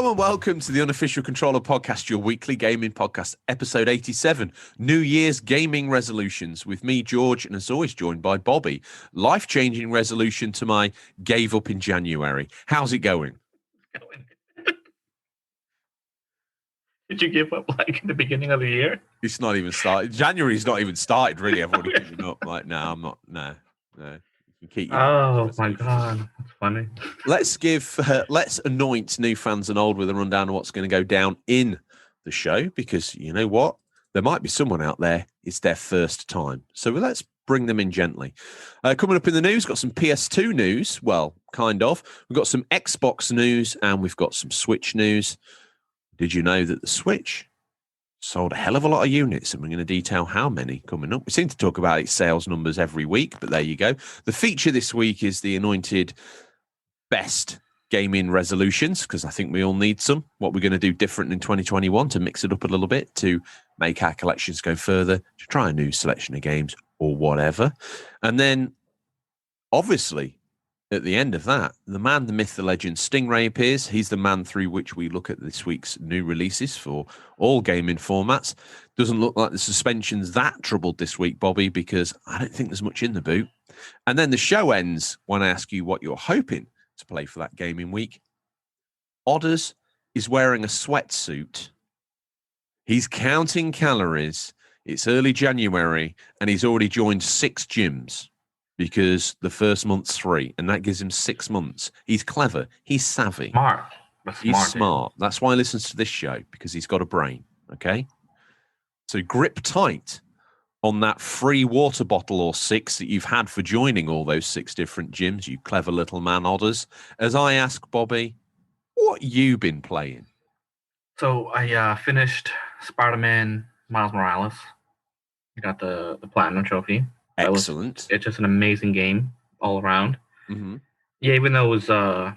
Hello and welcome to the Unofficial Controller Podcast, your weekly gaming podcast, episode 87, New Year's Gaming Resolutions, with me, George, and as always, joined by Bobby. Life-changing resolution to my gave up in January. How's it going? Did you give up like in the beginning of the year? It's not even started. January's not even started, really. I've already given up. Like, no, I'm not. No. You keep your Oh my God, that's funny. Let's anoint new fans and old with a rundown of what's going to go down in the show, because you know what? There might be someone out there, it's their first time. So let's bring them in gently. Coming up in the news, got some PS2 news. Well, kind of. We've got some Xbox news and we've got some Switch news. Did you know that the Switch sold a hell of a lot of units, and we're going to detail how many coming up. We seem to talk about its sales numbers every week, but there you go. The feature this week is the anointed best gaming resolutions, because I think we all need some. What we're going to do different in 2021 to mix it up a little bit, to make our collections go further, to try a new selection of games or whatever. And then, obviously, at the end of that, the man, the myth, the legend, Stingray appears. He's the man through which we look at this week's new releases for all gaming formats. Doesn't look like the suspension's that troubled this week, Bobby, because I don't think there's much in the boot. And then the show ends when I ask you what you're hoping to play for that gaming week. Odders is wearing a sweatsuit. He's counting calories. It's early January, and he's already joined 6 gyms. Because the first month's free, and that gives him 6 months. He's clever. He's savvy. He's smart. That's why he listens to this show, because he's got a brain, okay? So grip tight on that free water bottle or 6 that you've had for joining all those 6 different gyms, you clever little man Odders, as I ask Bobby, what you been playing? So I finished Spider-Man Miles Morales. I got the Platinum Trophy. Excellent. It's just an amazing game all around. Mm-hmm. Yeah, even though it was a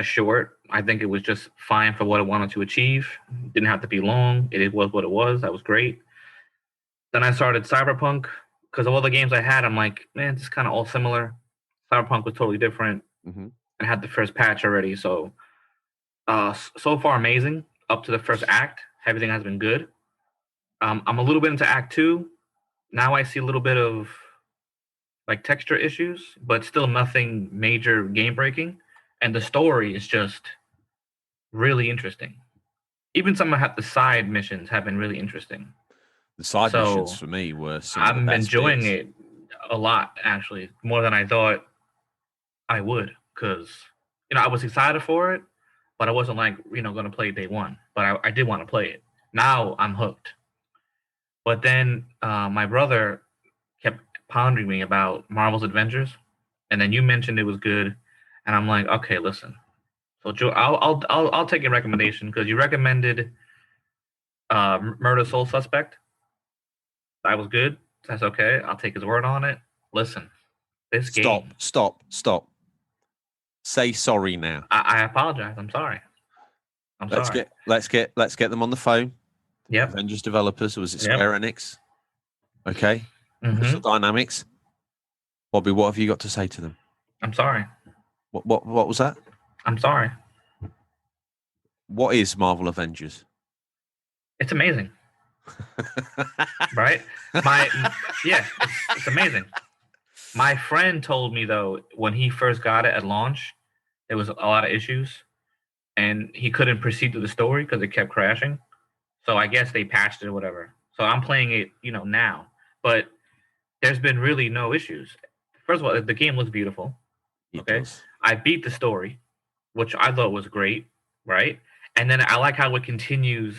short, I think it was just fine for what it wanted to achieve. It didn't have to be long. It was what it was. That was great. Then I started Cyberpunk, because of all the games I had, I'm like, man, this is kind of all similar. Cyberpunk was totally different. Mm-hmm. And had the first patch already. So so far amazing. Up to the first act, everything has been good. I'm a little bit into Act 2. Now I see a little bit of like texture issues, but still nothing major game breaking. And the story is just really interesting. Even some of the side missions have been really interesting. The side missions for me were some of the best. I'm enjoying it a lot, actually, more than I thought I would, because I was excited for it, but I wasn't like going to play it day one. But I did want to play it. Now I'm hooked. But then my brother kept pondering me about Marvel's Avengers, and then you mentioned it was good, and I'm like, okay, listen. So Joe, I'll take your recommendation, because you recommended Murder Soul Suspect. That was good. That's okay. I'll take his word on it. Listen, this game. Stop. Say sorry now. I apologize. I'm sorry. Sorry. Let's get them on the phone. Yep. Avengers developers, was it Square Enix? Okay. Crystal Dynamics. Bobby, what have you got to say to them? I'm sorry. What was that? I'm sorry. What is Marvel Avengers? It's amazing. Right? It's amazing. My friend told me, though, when he first got it at launch, there was a lot of issues, and he couldn't proceed to the story because it kept crashing. So I guess they patched it or whatever. So I'm playing it, now. But there's been really no issues. First of all, the game looks beautiful. Okay. I beat the story, which I thought was great, right? And then I like how it continues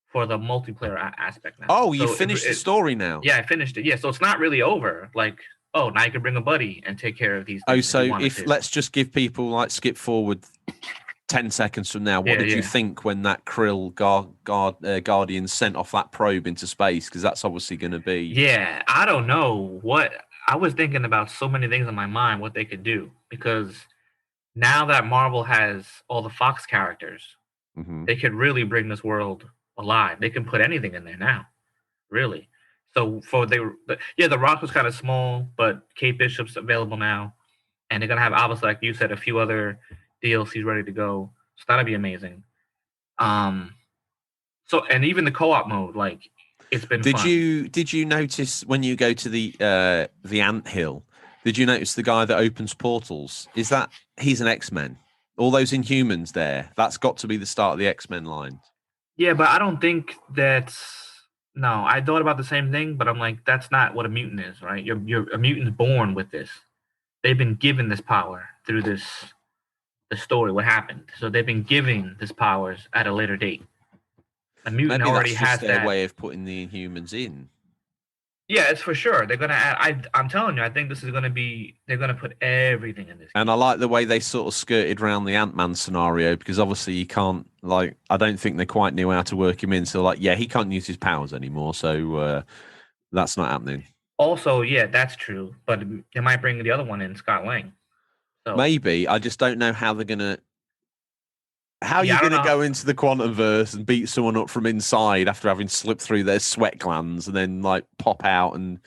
for the multiplayer aspect now. Oh, you finished the story now? Yeah, I finished it. Yeah, so it's not really over. Like, oh, now you can bring a buddy and take care of these things. Oh, so let's just give people, like, skip forward 10 seconds from now, what did you think when that Krill Guardian sent off that probe into space? Because that's obviously going to be... Yeah, I don't know what... I was thinking about so many things in my mind, what they could do. Because now that Marvel has all the Fox characters, they could really bring this world alive. They can put anything in there now, really. So the Rock was kind of small, but Kate Bishop's available now. And they're going to have, obviously, like you said, a few other DLCs ready to go. So that'd be amazing. So and even the co-op mode, like it's been Did fun. you notice when you go to the ant hill? Did you notice the guy that opens portals? Is that he's an X-Men? All those Inhumans there. That's got to be the start of the X-Men line. Yeah, but I don't think that's no. I thought about the same thing, but I'm like, that's not what a mutant is, right? You're a mutant's born with this. They've been given this power through the story. What happened? So they've been given this powers at a later date. A mutant Maybe already that's just has their that. way of putting the Inhumans in. Yeah, it's for sure. They're gonna add. I'm telling you, I think this is gonna be. They're gonna put everything in this. And I like the way they sort of skirted around the Ant-Man scenario because obviously you can't I don't think they quite knew how to work him in. So like, yeah, he can't use his powers anymore. So that's not happening. Also, yeah, that's true. But they might bring the other one in, Scott Lang. So Maybe I just don't know how they're gonna. How are yeah, you I don't going to know. go into the quantum verse and beat someone up from inside after having slipped through their sweat glands and then like pop out and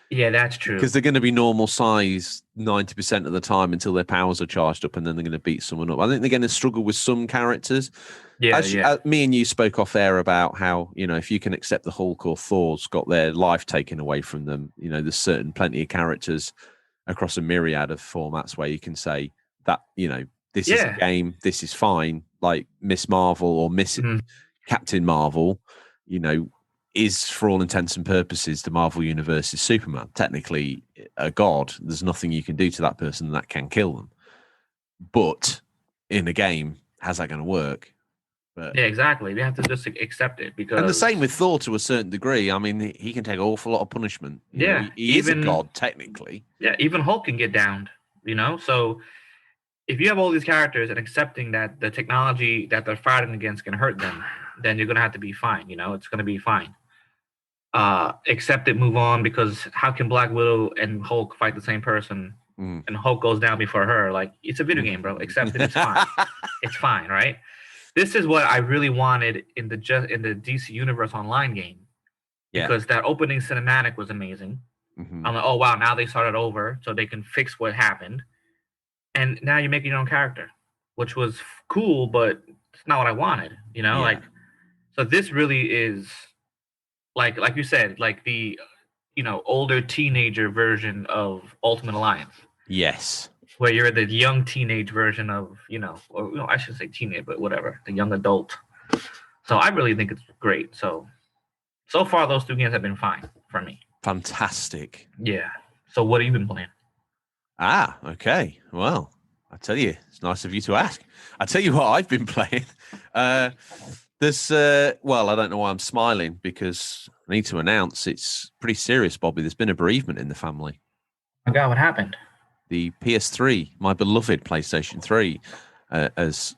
Yeah, that's because true. they're going to be normal size 90% of the time until their powers are charged up and then they're going to beat someone up. I think they're going to struggle with some characters. Yeah, As yeah, me and you spoke off air about how, if you can accept the Hulk or Thor's got their life taken away from them, there's plenty of characters across a myriad of formats where you can say that, this is a yeah. game, this is fine. Like Miss Marvel or Miss Mhm. Captain Marvel, is for all intents and purposes the Marvel Universe's Superman. Technically a god. There's nothing you can do to that person that can kill them. But in a game, how's that going to work? But Yeah, exactly. We have to just accept it and the because same with Thor to a certain degree. I mean, he can take an awful lot of punishment. yeah, He is a god technically. even Hulk can get downed. So if you have all these characters and accepting that the technology that they're fighting against can hurt them, then you're gonna have to be fine. It's gonna be fine. Accept it, move on, because how can Black Widow and Hulk fight the same person and Hulk goes down before her? Like, it's a video game, bro. Accept it. It's fine. It's fine, right? This is what I really wanted in the DC Universe Online game Yeah. because that opening cinematic was amazing. Mm-hmm. I'm like, oh wow, now they started over so they can fix what happened, and now you're making your own character, which was cool, but it's not what I wanted. Yeah. Like, so this really is like you said, like the older teenager version of Ultimate Alliance. Yes. Where you're the young teenage version of, or I should say teenage, but whatever, the young adult. So I really think it's great. So far, those two games have been fine for me. Fantastic. Yeah. So what have you been playing? Ah, okay. Well, I tell you, it's nice of you to ask. I tell you what I've been playing. There's, well, I don't know why I'm smiling because I need to announce it's pretty serious, Bobby. There's been a bereavement in the family. Oh God, what happened? The PS3, my beloved PlayStation 3, as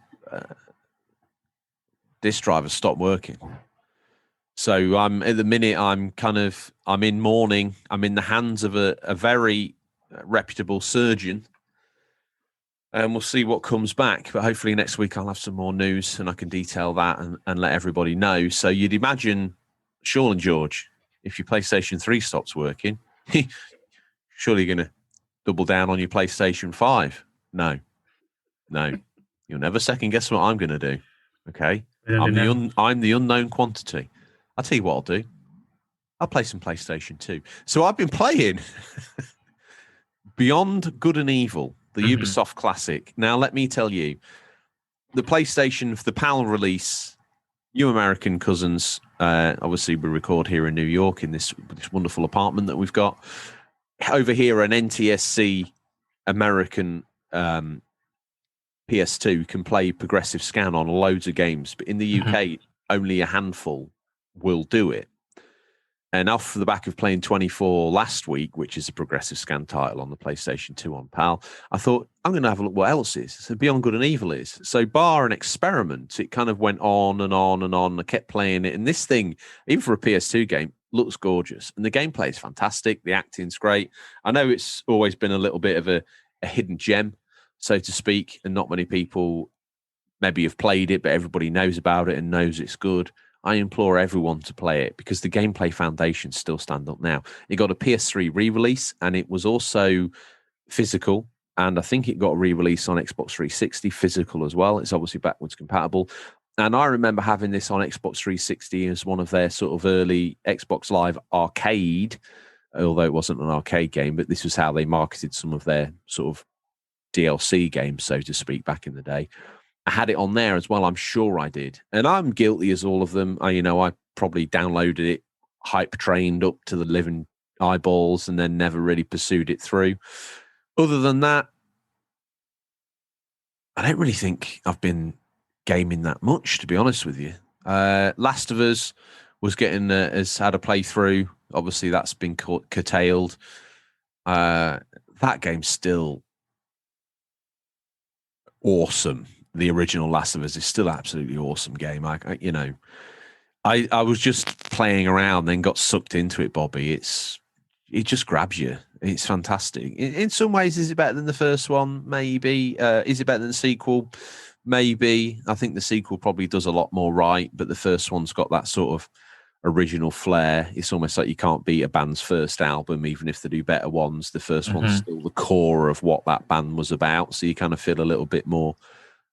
disk driver stopped working. So I'm at the minute I'm in mourning. I'm in the hands of a very reputable surgeon, and we'll see what comes back. But hopefully next week I'll have some more news and I can detail that and let everybody know. So you'd imagine, Sean and George, if your PlayStation 3 stops working, surely you're going to double down on your PlayStation 5. No. You'll never second guess what I'm going to do. Okay? I'm the unknown quantity. I'll tell you what I'll do. I'll play some PlayStation 2. So I've been playing Beyond Good and Evil, the Ubisoft classic. Now, let me tell you, the PlayStation, the PAL release, you American cousins, obviously we record here in New York in this wonderful apartment that we've got. Over here, an NTSC American PS2 can play progressive scan on loads of games, but in the UK, only a handful will do it. And off the back of playing 24 last week, which is a progressive scan title on the PlayStation 2 on PAL, I thought, I'm going to have a look what else is. So Beyond Good and Evil is. So bar an experiment, it kind of went on and on and on. I kept playing it. And this thing, even for a PS2 game, looks gorgeous. And the gameplay is fantastic. The acting's great. I know it's always been a little bit of a hidden gem, so to speak, and not many people maybe have played it, but everybody knows about it and knows it's good. I implore everyone to play it because the gameplay foundations still stand up now. It got a PS3 re-release and it was also physical. And I think it got a re-release on Xbox 360 physical as well. It's obviously backwards compatible. And I remember having this on Xbox 360 as one of their sort of early Xbox Live arcade, although it wasn't an arcade game, but this was how they marketed some of their sort of DLC games, so to speak, back in the day. I had it on there as well. I'm sure I did. And I'm guilty as all of them. I probably downloaded it, hype trained up to the living eyeballs, and then never really pursued it through. Other than that, I don't really think I've been gaming that much, to be honest with you. Last of Us has had a playthrough. Obviously, that's been curtailed. That game's still awesome. The original Last of Us is still absolutely awesome game. I was just playing around, then got sucked into it, Bobby. It just grabs you. It's fantastic. In some ways, is it better than the first one? Maybe. Is it better than the sequel? Maybe. I think the sequel probably does a lot more right, but the first one's got that sort of original flair. It's almost like you can't beat a band's first album, even if they do better ones. The first one's still the core of what that band was about, so you kind of feel a little bit more.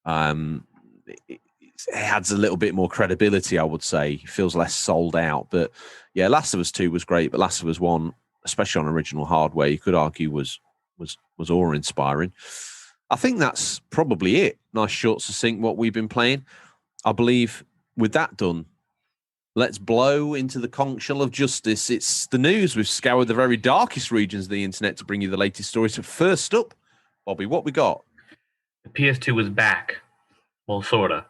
It adds a little bit more credibility, I would say. It feels less sold out. But yeah, Last of Us 2 was great, but Last of Us 1, especially on original hardware, you could argue was awe-inspiring. I think that's probably it. Nice, short, succinct, what we've been playing. I believe with that done, let's blow into the conch shell of justice. It's the news. We've scoured the very darkest regions of the internet to bring you the latest stories. So first up, Bobby, what we got? The PS2 is back. Well, sorta.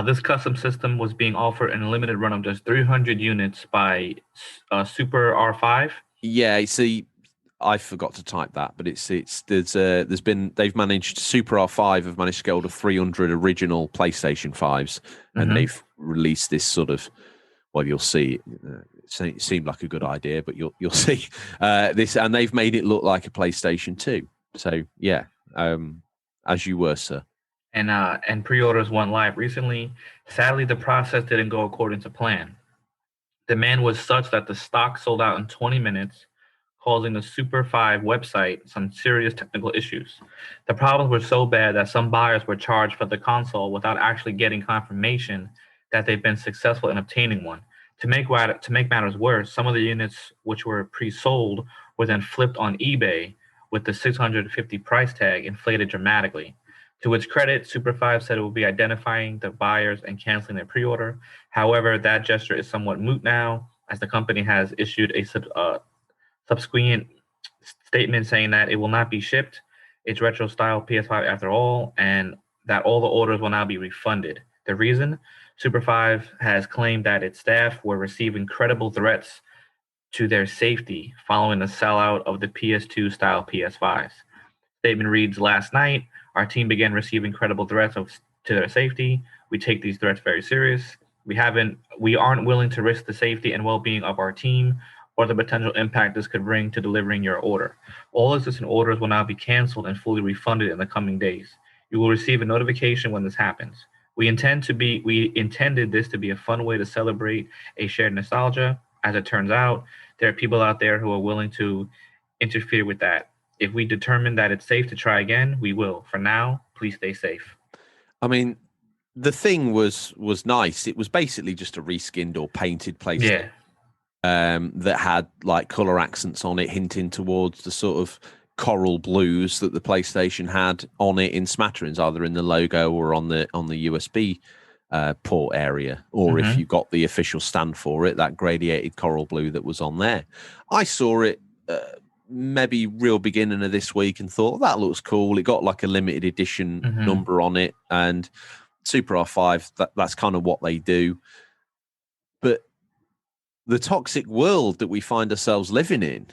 This custom system was being offered in a limited run of just 300 units by Super R5. Yeah, see, I forgot to type that, but they've managed Super R5 have managed to get hold of 300 original PlayStation 5s, and they've released this sort of, well, you'll see. It seemed like a good idea, but you'll see this, and they've made it look like a PlayStation 2. So yeah, as you were, sir. And pre-orders went live recently. Sadly, the process didn't go according to plan. Demand was such that the stock sold out in 20 minutes, causing the Super 5 website some serious technical issues. The problems were so bad that some buyers were charged for the console without actually getting confirmation that they've been successful in obtaining one. To make matters worse, some of the units which were pre-sold were then flipped on eBay with the 650 price tag inflated dramatically. To its credit, Super 5 said it will be identifying the buyers and canceling their pre-order. However, that gesture is somewhat moot now, as the company has issued a subsequent statement saying that it will not be shipped. It's retro-style PS5 after all, and that all the orders will now be refunded. The reason? Super 5 has claimed that its staff were receiving credible threats to their safety following the sellout of the PS2-style PS5s. Statement reads, "Last night, our team began receiving credible threats to their safety. We take these threats very serious. We aren't willing to risk the safety and well-being of our team or the potential impact this could bring to delivering your order. All existing orders will now be canceled and fully refunded in the coming days. You will receive a notification when this happens. We intended this to be a fun way to celebrate a shared nostalgia. As it turns out, there are people out there who are willing to interfere with that. If we determine that it's safe to try again, we will. For now, please stay safe." I mean, the thing was nice. It was basically just a reskinned or painted PlayStation that had like color accents on it, hinting towards the sort of coral blues that the PlayStation had on it in smatterings, either in the logo or on the USB port area, or if you got the official stand for it, that gradiated coral blue that was on there. I saw it maybe real beginning of this week and thought that looks cool. It got like a limited edition number on it, and Super R5, that's kind of what they do. But the toxic world that we find ourselves living in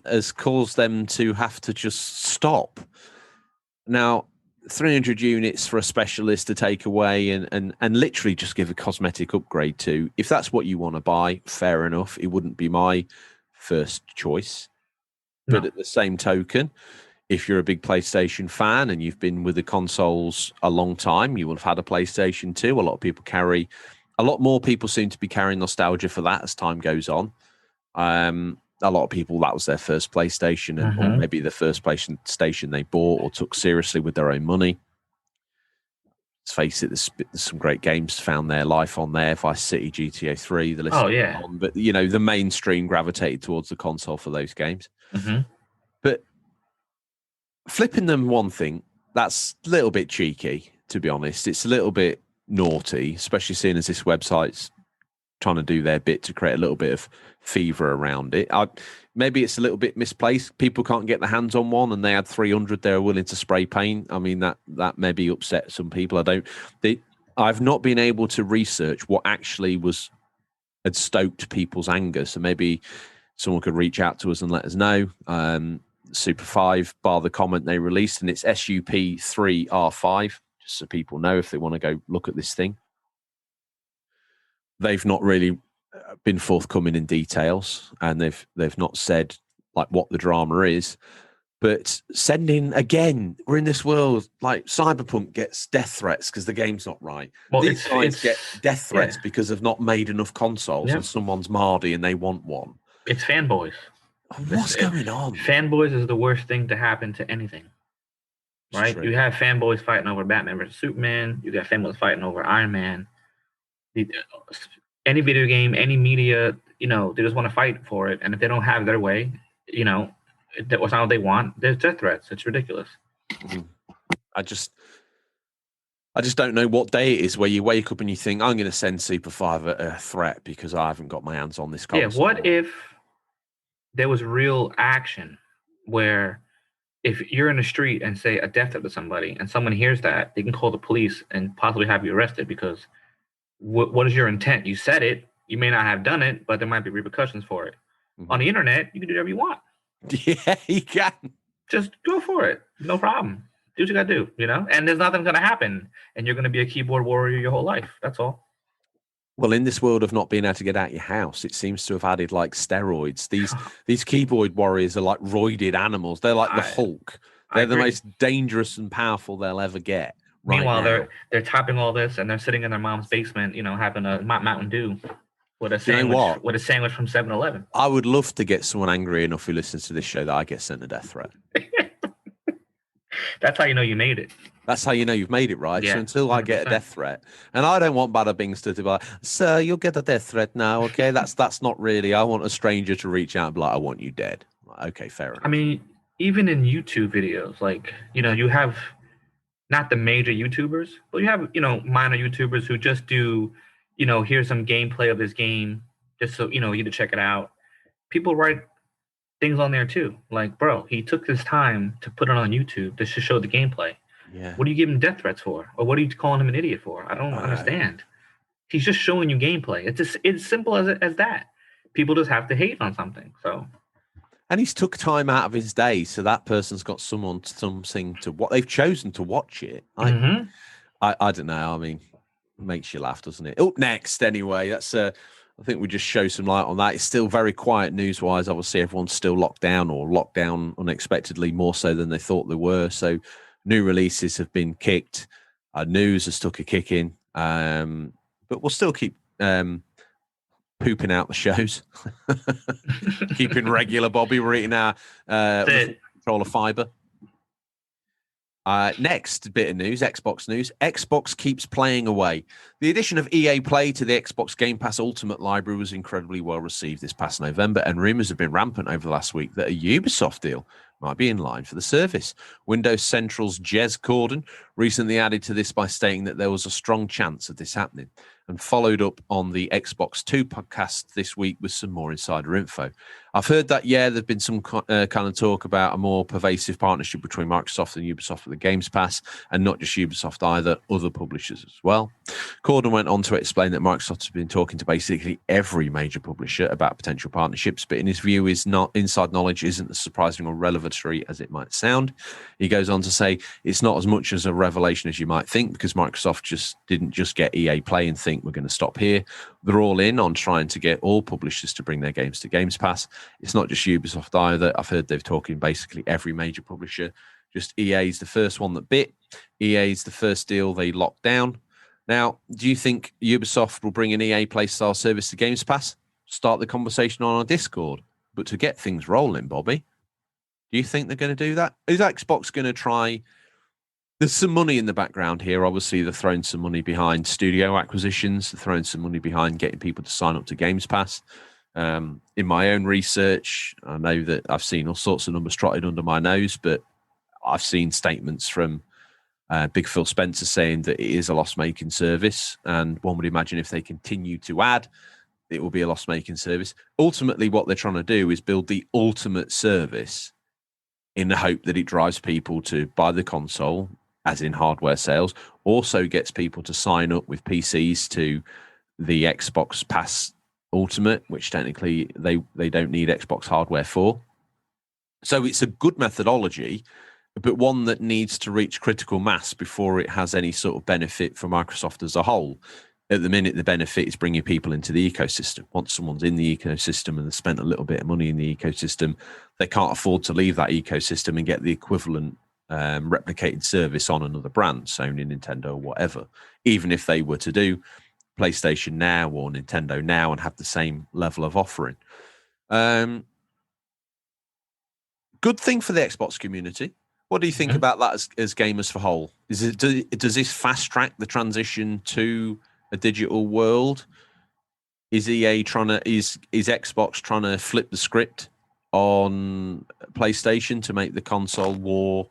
has caused them to have to just stop. Now, 300 units for a specialist to take away and literally just give a cosmetic upgrade to, if that's what you want to buy, fair enough. It wouldn't be my first choice. But at the same token, if you're a big PlayStation fan and you've been with the consoles a long time, you will have had a PlayStation 2. A lot more people seem to be carrying nostalgia for that as time goes on. A lot of people, that was their first PlayStation, or maybe the first PlayStation they bought or took seriously with their own money. let's face it, there's some great games found there. Life on there, Vice City, GTA 3, the list goes on. But, the mainstream gravitated towards the console for those games. Mm-hmm. But flipping them one thing, that's a little bit cheeky, to be honest. It's a little bit naughty, especially seeing as this website's trying to do their bit to create a little bit of fever around it. Maybe it's a little bit misplaced. People can't get their hands on one, and they had 300 they were willing to spray paint. I mean, that maybe upset some people. I've not been able to research what actually had stoked people's anger. So maybe someone could reach out to us and let us know. Super 5, bar the comment they released, and it's SUP3R5, just so people know if they want to go look at this thing. They've not really been forthcoming in details, and they've not said like what the drama is. But sending, again, we're in this world, like Cyberpunk gets death threats because the game's not right. Well, These guys get death threats because they've not made enough consoles, and someone's Mardy and they want one. It's fanboys. What's going on? Fanboys is the worst thing to happen to anything, right? You have fanboys fighting over Batman versus Superman. You got fanboys fighting over Iron Man. Any video game, any media, they just want to fight for it. And if they don't have their way, it's not what they want. There's death threats. It's ridiculous. I just don't know what day it is where you wake up and you think, I'm going to send Super 5 a threat because I haven't got my hands on this console. Yeah, what if there was real action where if you're in the street and say a death threat to somebody and someone hears that, they can call the police and possibly have you arrested because what is your intent? You said it. You may not have done it, but there might be repercussions for it. Mm-hmm. On the internet, you can do whatever you want. Yeah, you can. Just go for it. No problem. Do what you got to do, And there's nothing going to happen. And you're going to be a keyboard warrior your whole life. That's all. Well, in this world of not being able to get out your house, it seems to have added like steroids. These keyboard warriors are like roided animals. They're like the Hulk. They're the most dangerous and powerful they'll ever get. Meanwhile, they're topping all this and they're sitting in their mom's basement, having a Mountain Dew with a sandwich with a sandwich from 7-Eleven. I would love to get someone angry enough who listens to this show that I get sent a death threat. That's how you know you made it. That's how you know you've made it, right? Yeah, so until 100%. I get a death threat, and I don't want Bada Bings to be like, sir, you'll get a death threat now, okay? That's not really. I want a stranger to reach out and be like, I want you dead. Like, okay, fair enough. I mean, even in YouTube videos, like, you have not the major YouTubers, but you have, minor YouTubers who just do, here's some gameplay of this game, just so, you to check it out. People write things on there too. Like, bro, he took this time to put it on YouTube just to show the gameplay. Yeah. What are you giving death threats for? Or what are you calling him an idiot for? I don't understand. He's just showing you gameplay. It's simple as that. People just have to hate on something. So. And he's took time out of his day, so that person's got something to what they've chosen to watch it. I don't know. I mean, it makes you laugh, doesn't it? Up next, anyway. That's I think we just show some light on that. It's still very quiet news-wise. Obviously, everyone's still locked down or locked down unexpectedly more so than they thought they were. So new releases have been kicked. News has took a kick in. But we'll still keep pooping out the shows. Keeping regular, Bobby. We're eating our controller fiber. Next bit of news, Xbox news. Xbox keeps playing away. The addition of EA Play to the Xbox Game Pass Ultimate Library was incredibly well received this past November, and rumours have been rampant over the last week that a Ubisoft deal might be in line for the service. Windows Central's Jez Corden recently added to this by stating that there was a strong chance of this happening, and followed up on the Xbox 2 podcast this week with some more insider info. I've heard that, there's been some kind of talk about a more pervasive partnership between Microsoft and Ubisoft for the Games Pass, and not just Ubisoft either, other publishers as well. Corden went on to explain that Microsoft has been talking to basically every major publisher about potential partnerships, but in his view, inside knowledge isn't as surprising or revelatory as it might sound. He goes on to say, it's not as much as a revelation as you might think, because Microsoft didn't just get EA Play and think we're going to stop here. They're all in on trying to get all publishers to bring their games to Games Pass. It's not just Ubisoft either. I've heard they're talking basically every major publisher. Just EA's the first one that bit. EA's the first deal they locked down. Now, do you think Ubisoft will bring an EA Play style service to Games Pass? Start the conversation on our Discord. But to get things rolling, Bobby, do you think they're going to do that? Is Xbox going to try There's some money in the background here. Obviously, they're throwing some money behind studio acquisitions. They're throwing some money behind getting people to sign up to Games Pass. In my own research, I know that I've seen all sorts of numbers trotted under my nose, but I've seen statements from Big Phil Spencer saying that it is a loss-making service. And one would imagine if they continue to add, it will be a loss-making service. Ultimately, what they're trying to do is build the ultimate service in the hope that it drives people to buy the console, as in hardware sales, also gets people to sign up with PCs to the Xbox Pass Ultimate, which technically they don't need Xbox hardware for. So it's a good methodology, but one that needs to reach critical mass before it has any sort of benefit for Microsoft as a whole. At the minute, the benefit is bringing people into the ecosystem. Once someone's in the ecosystem and they've spent a little bit of money in the ecosystem, they can't afford to leave that ecosystem and get the equivalent replicated service on another brand, Sony, Nintendo, or whatever. Even if they were to do PlayStation Now or Nintendo Now and have the same level of offering. Good thing for the Xbox community. What do you think about that as gamers for whole? Does this fast track the transition to a digital world? Is Xbox trying to flip the script on PlayStation to make the console war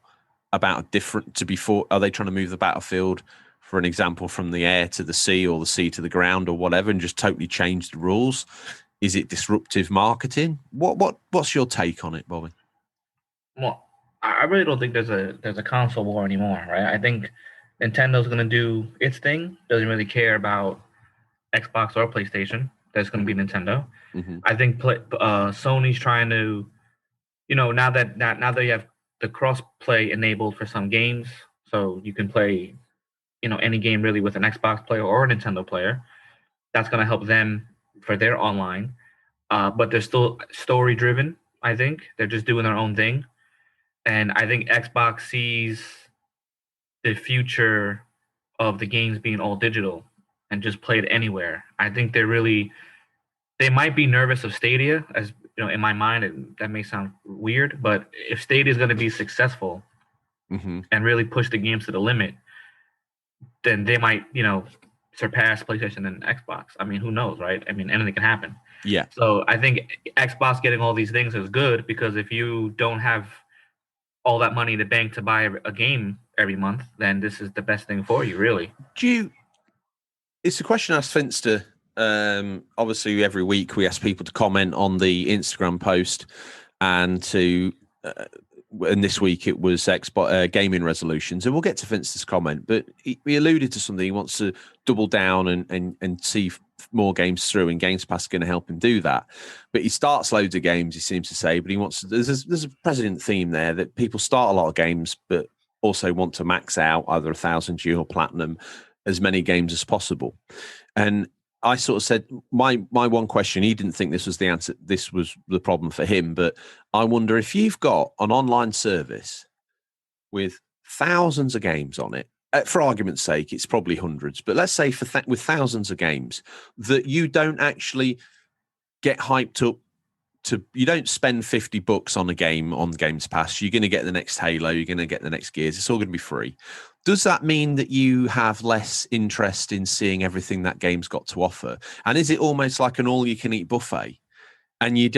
about different to before? Are they trying to move the battlefield, for an example, from the air to the sea or the sea to the ground or whatever, and just totally change the rules? Is it disruptive marketing? What's your take on it, Bobby? Well, I really don't think there's a console war anymore, right? I think Nintendo's going to do its thing. Doesn't really care about Xbox or PlayStation. That's going to be Nintendo. Mm-hmm. I think Sony's trying to, now that you have the cross-play enabled for some games, so you can play, any game really with an Xbox player or a Nintendo player. That's going to help them for their online. But they're still story-driven, I think. They're just doing their own thing. And I think Xbox sees the future of the games being all digital and just played anywhere. I think they might be nervous of Stadia, as in my mind, that may sound weird, but if Stadia is going to be successful and really push the games to the limit, then they might, surpass PlayStation and Xbox. I mean, who knows, right? I mean, anything can happen. Yeah. So I think Xbox getting all these things is good, because if you don't have all that money in the bank to buy a game every month, then this is the best thing for you, really. It's a question I asked Finster. Obviously, every week we ask people to comment on the Instagram post, and this week it was Xbox gaming resolutions, and we'll get to Finster's comment. But he alluded to something. He wants to double down and see more games through, and Games Pass is going to help him do that. But he starts loads of games, he seems to say, but he wants to, there's a president theme there that people start a lot of games, but also want to max out either 1,000G or platinum as many games as possible. And I sort of said, my one question, he didn't think this was the answer, this was the problem for him, but I wonder if you've got an online service with thousands of games on it, for argument's sake, it's probably hundreds, but let's say with thousands of games that you don't actually get hyped up to, you don't spend $50 on a game on Games Pass. You're going to get the next Halo, you're going to get the next Gears. It's all going to be free. Does that mean that you have less interest in seeing everything that game's got to offer? And is it almost like an all-you-can-eat buffet? And you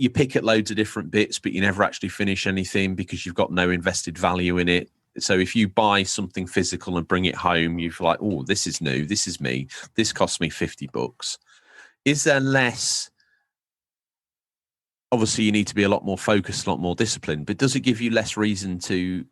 pick at loads of different bits, but you never actually finish anything because you've got no invested value in it. So if you buy something physical and bring it home, you're like, oh, this is new. This is me. This cost me $50. Is there less? Obviously, you need to be a lot more focused, a lot more disciplined, but does it give you less reason to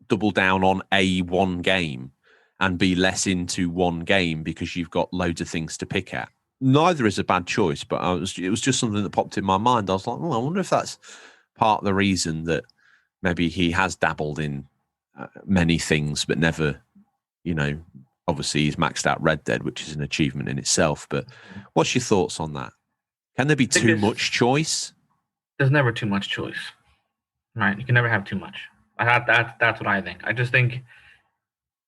double down on one game and be less into one game because you've got loads of things to pick at? Neither is a bad choice, but it was just something that popped in my mind. I was like, I wonder if that's part of the reason that maybe he has dabbled in many things, but never, obviously he's maxed out Red Dead, which is an achievement in itself. But what's your thoughts on that? Can there be too much choice? There's never too much choice, right? You can never have too much. That's what I think. I just think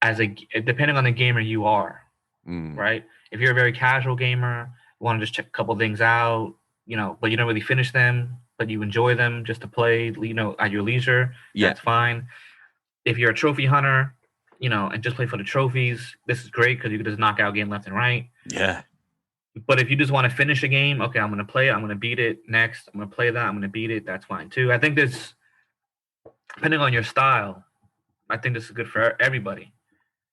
depending on the gamer you are, right? If you're a very casual gamer, you want to just check a couple things out, but you don't really finish them, but you enjoy them just to play, at your leisure, that's fine. if you're a trophy hunter, and just play for the trophies, this is great because you can just knock out game left and right. Yeah. But if you just want to finish a game, okay, I'm going to play it. I'm going to beat it. Next, I'm going to play that. I'm going to beat it. That's fine too. I think this, depending on your style, I think this is good for everybody.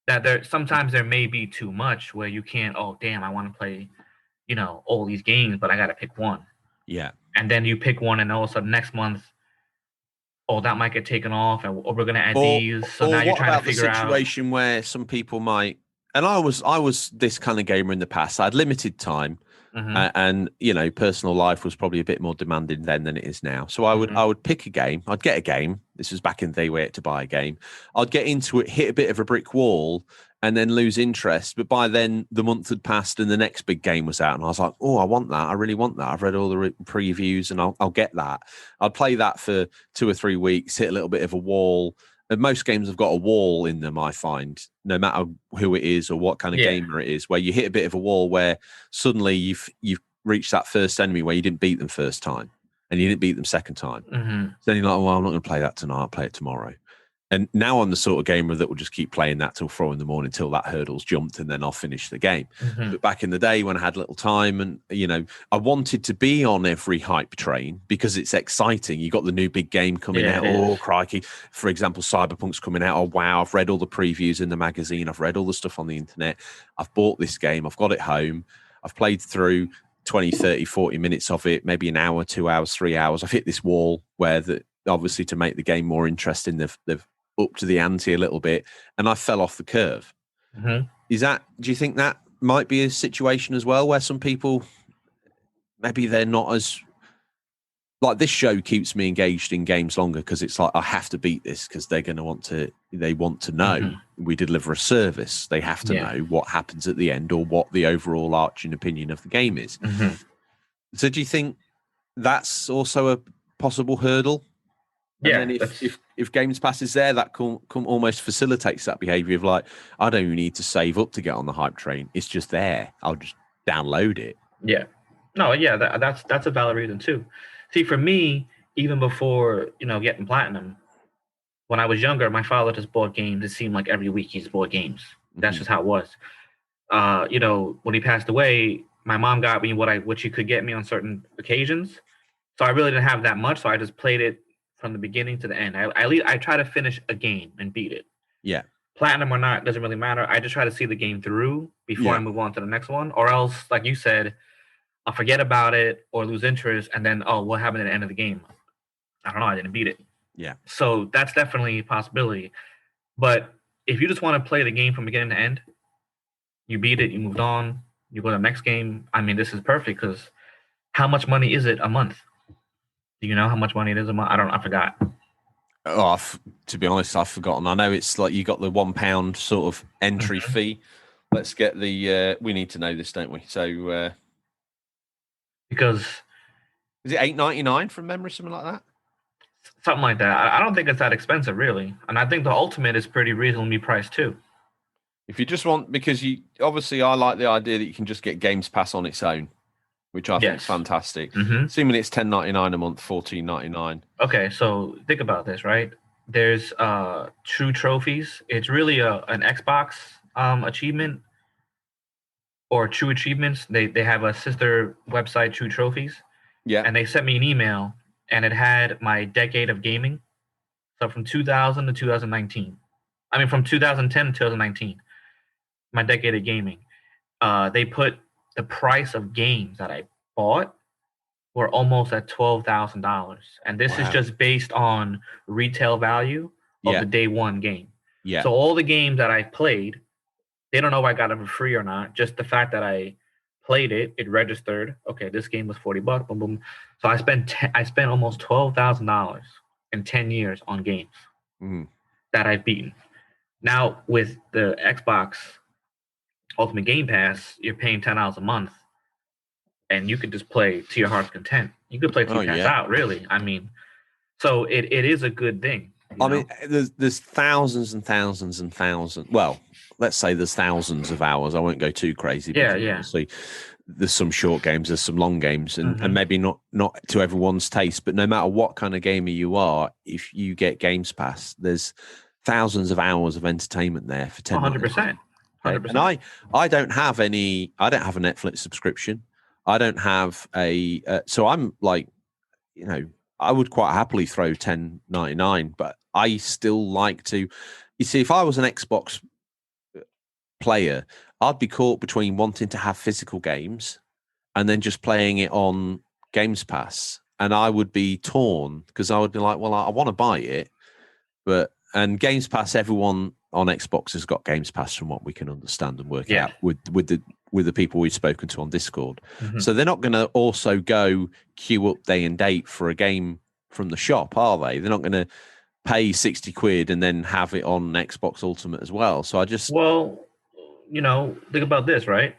That sometimes there may be too much where you can't. Oh, damn! I want to play, all these games, but I got to pick one. Yeah. And then you pick one, and all of a sudden next month, oh, that might get taken off, and we're going to add these. So now you're trying to figure out. What about the situation where some people might? And I was this kind of gamer in the past. I had limited time, and personal life was probably a bit more demanding then than it is now. So I would pick a game. I'd get a game. This was back in the day where you had to buy a game. I'd get into it, hit a bit of a brick wall, and then lose interest. But by then, the month had passed, and the next big game was out, and I was like, "Oh, I want that! I really want that! I've read all the previews, and I'll get that." I'd play that for 2 or 3 weeks, hit a little bit of a wall. And most games have got a wall in them, I find, no matter who it is or what kind of gamer it is, where you hit a bit of a wall where suddenly you've reached that first enemy where you didn't beat them first time and you didn't beat them second time. So then you're like, well, I'm not going to play that tonight. I'll play it tomorrow. And now I'm the sort of gamer that will just keep playing that till 4 a.m. until that hurdle's jumped, and then I'll finish the game. But back in the day when I had little time, and I wanted to be on every hype train because it's exciting. You got the new big game coming out. Oh, crikey! For example, Cyberpunk's coming out. Oh, wow! I've read all the previews in the magazine. I've read all the stuff on the internet. I've bought this game. I've got it home. I've played through 20, 30, 40 minutes of it, maybe an hour, 2 hours, 3 hours. I've hit this wall where obviously to make the game more interesting, they've up to the ante a little bit, and I fell off the curve. Do you think that might be a situation as well where some people maybe they're not as like this show keeps me engaged in games longer because it's like I have to beat this because they're going to want to know we deliver a service. They have to know what happens at the end or what the overall arching opinion of the game is. So do you think that's also a possible hurdle? And then if Games Pass is there, that come almost facilitates that behavior of like, I don't even need to save up to get on the hype train. It's just there. I'll just download it. Yeah. No, yeah, that's a valid reason too. See, for me, even before, getting platinum, when I was younger, my father just bought games. It seemed like every week he just bought games. That's just how it was. When he passed away, my mom got me what she could get me on certain occasions. So I really didn't have that much. So I just played it from the beginning to the end. I try to finish a game and beat it. Yeah. Platinum or not, doesn't really matter. I just try to see the game through before I move on to the next one. Or else, like you said, I'll forget about it or lose interest. And then, what happened at the end of the game? I don't know. I didn't beat it. Yeah. So that's definitely a possibility. But if you just want to play the game from beginning to end, you beat it, you moved on, you go to the next game. I mean, this is perfect because how much money is it a month? Do you know how much money it is a month? I forgot. Oh, to be honest, I've forgotten. I know it's like you got the £1 sort of entry fee. Let's get the. We need to know this, don't we? So, because is it $8.99 from memory, something like that? Something like that. I don't think it's that expensive, really, and I think the Ultimate is pretty reasonably priced too. If you just want, because I like the idea that you can just get Games Pass on its own, which I think is fantastic. Assuming it's $10.99 a month, $14.99. Okay, so think about this, right? There's True Trophies. It's really an Xbox achievement or True Achievements. They have a sister website, True Trophies. Yeah. And they sent me an email, and it had my decade of gaming. So from 2000 to 2019. I mean, from 2010 to 2019, my decade of gaming. They put the price of games that I bought were almost at $12,000. And this is just based on retail value of the day one game. Yeah. So all the games that I played, they don't know if I got it for free or not. Just the fact that I played it, it registered. Okay, this game was $40. Boom, boom. So I spent almost $12,000 in 10 years on games that I've beaten. Now with the Xbox Ultimate Game Pass, you're paying $10 a month, and you could just play to your heart's content. You could play till you pass out, really. I mean, so it is a good thing. I mean, there's thousands and thousands and thousands. Well, let's say there's thousands of hours. I won't go too crazy. Yeah. Obviously, there's some short games, there's some long games, and maybe not to everyone's taste. But no matter what kind of gamer you are, if you get Games Pass, there's thousands of hours of entertainment there for 10. 100%. 100%. And I don't have a Netflix subscription. I don't have so I'm like, I would quite happily throw $10.99, but I still like to. You see, if I was an Xbox player, I'd be caught between wanting to have physical games and then just playing it on Games Pass, and I would be torn because I would be like, well, I want to buy it, and Games Pass, everyone on Xbox has got Games Pass from what we can understand and work out with the people we've spoken to on Discord. Mm-hmm. So they're not going to also go queue up day and date for a game from the shop, are they? They're not going to pay 60 quid and then have it on Xbox Ultimate as well. So think about this, right?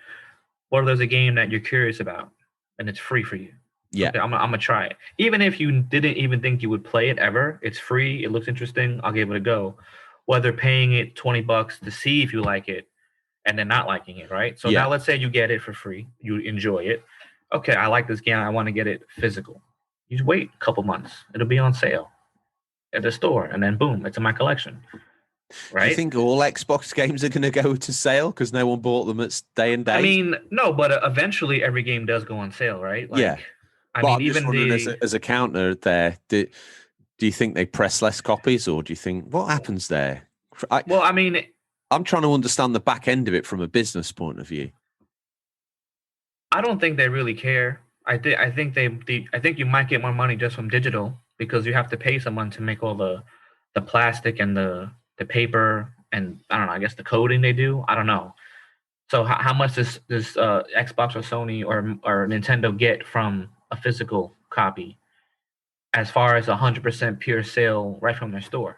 What if there's a game that you're curious about and it's free for you? Yeah. Okay, I'm gonna try it. Even if you didn't even think you would play it ever, it's free. It looks interesting. I'll give it a go. Whether paying it $20 to see if you like it and then not liking it, right? So now let's say you get it for free. You enjoy it. Okay, I like this game. I want to get it physical. You just wait a couple months. It'll be on sale at the store. And then boom, it's in my collection. Right? Do you think all Xbox games are going to go to sale because no one bought them at day and date? I mean, no, but eventually every game does go on sale, right? I'm just wondering, as a counter there, do you think they press less copies, or do you think what happens there? I'm trying to understand the back end of it from a business point of view. I don't think they really care. I think you might get more money just from digital because you have to pay someone to make all the plastic and the paper and I don't know. I guess the coding they do. I don't know. So how much does Xbox or Sony or Nintendo get from a physical copy as far as 100% pure sale right from their store?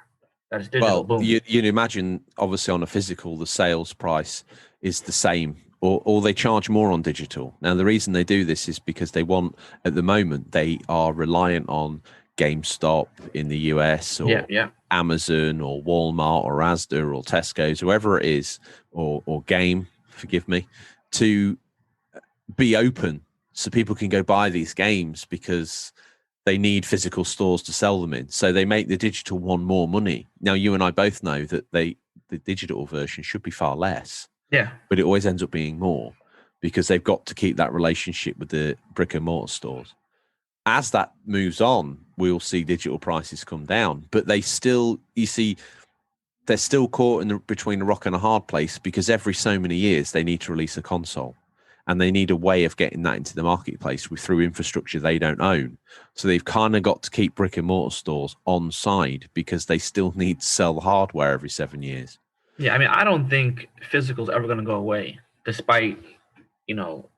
That is digital. Well, you'd imagine, obviously, on a physical, the sales price is the same, or they charge more on digital. Now, the reason they do this is because they want, at the moment, they are reliant on GameStop in the US or Amazon or Walmart or Asda or Tesco's, whoever it is, or Game, forgive me, to be open so people can go buy these games because they need physical stores to sell them in. So they make the digital one more money. Now, you and I both know that the digital version should be far less. Yeah. But it always ends up being more because they've got to keep that relationship with the brick and mortar stores. As that moves on, we'll see digital prices come down. But they're still caught between a rock and a hard place because every so many years they need to release a console. And they need a way of getting that into the marketplace through infrastructure they don't own. So they've kind of got to keep brick and mortar stores on side because they still need to sell the hardware every 7 years. Yeah, I mean, I don't think physical's ever going to go away, despite,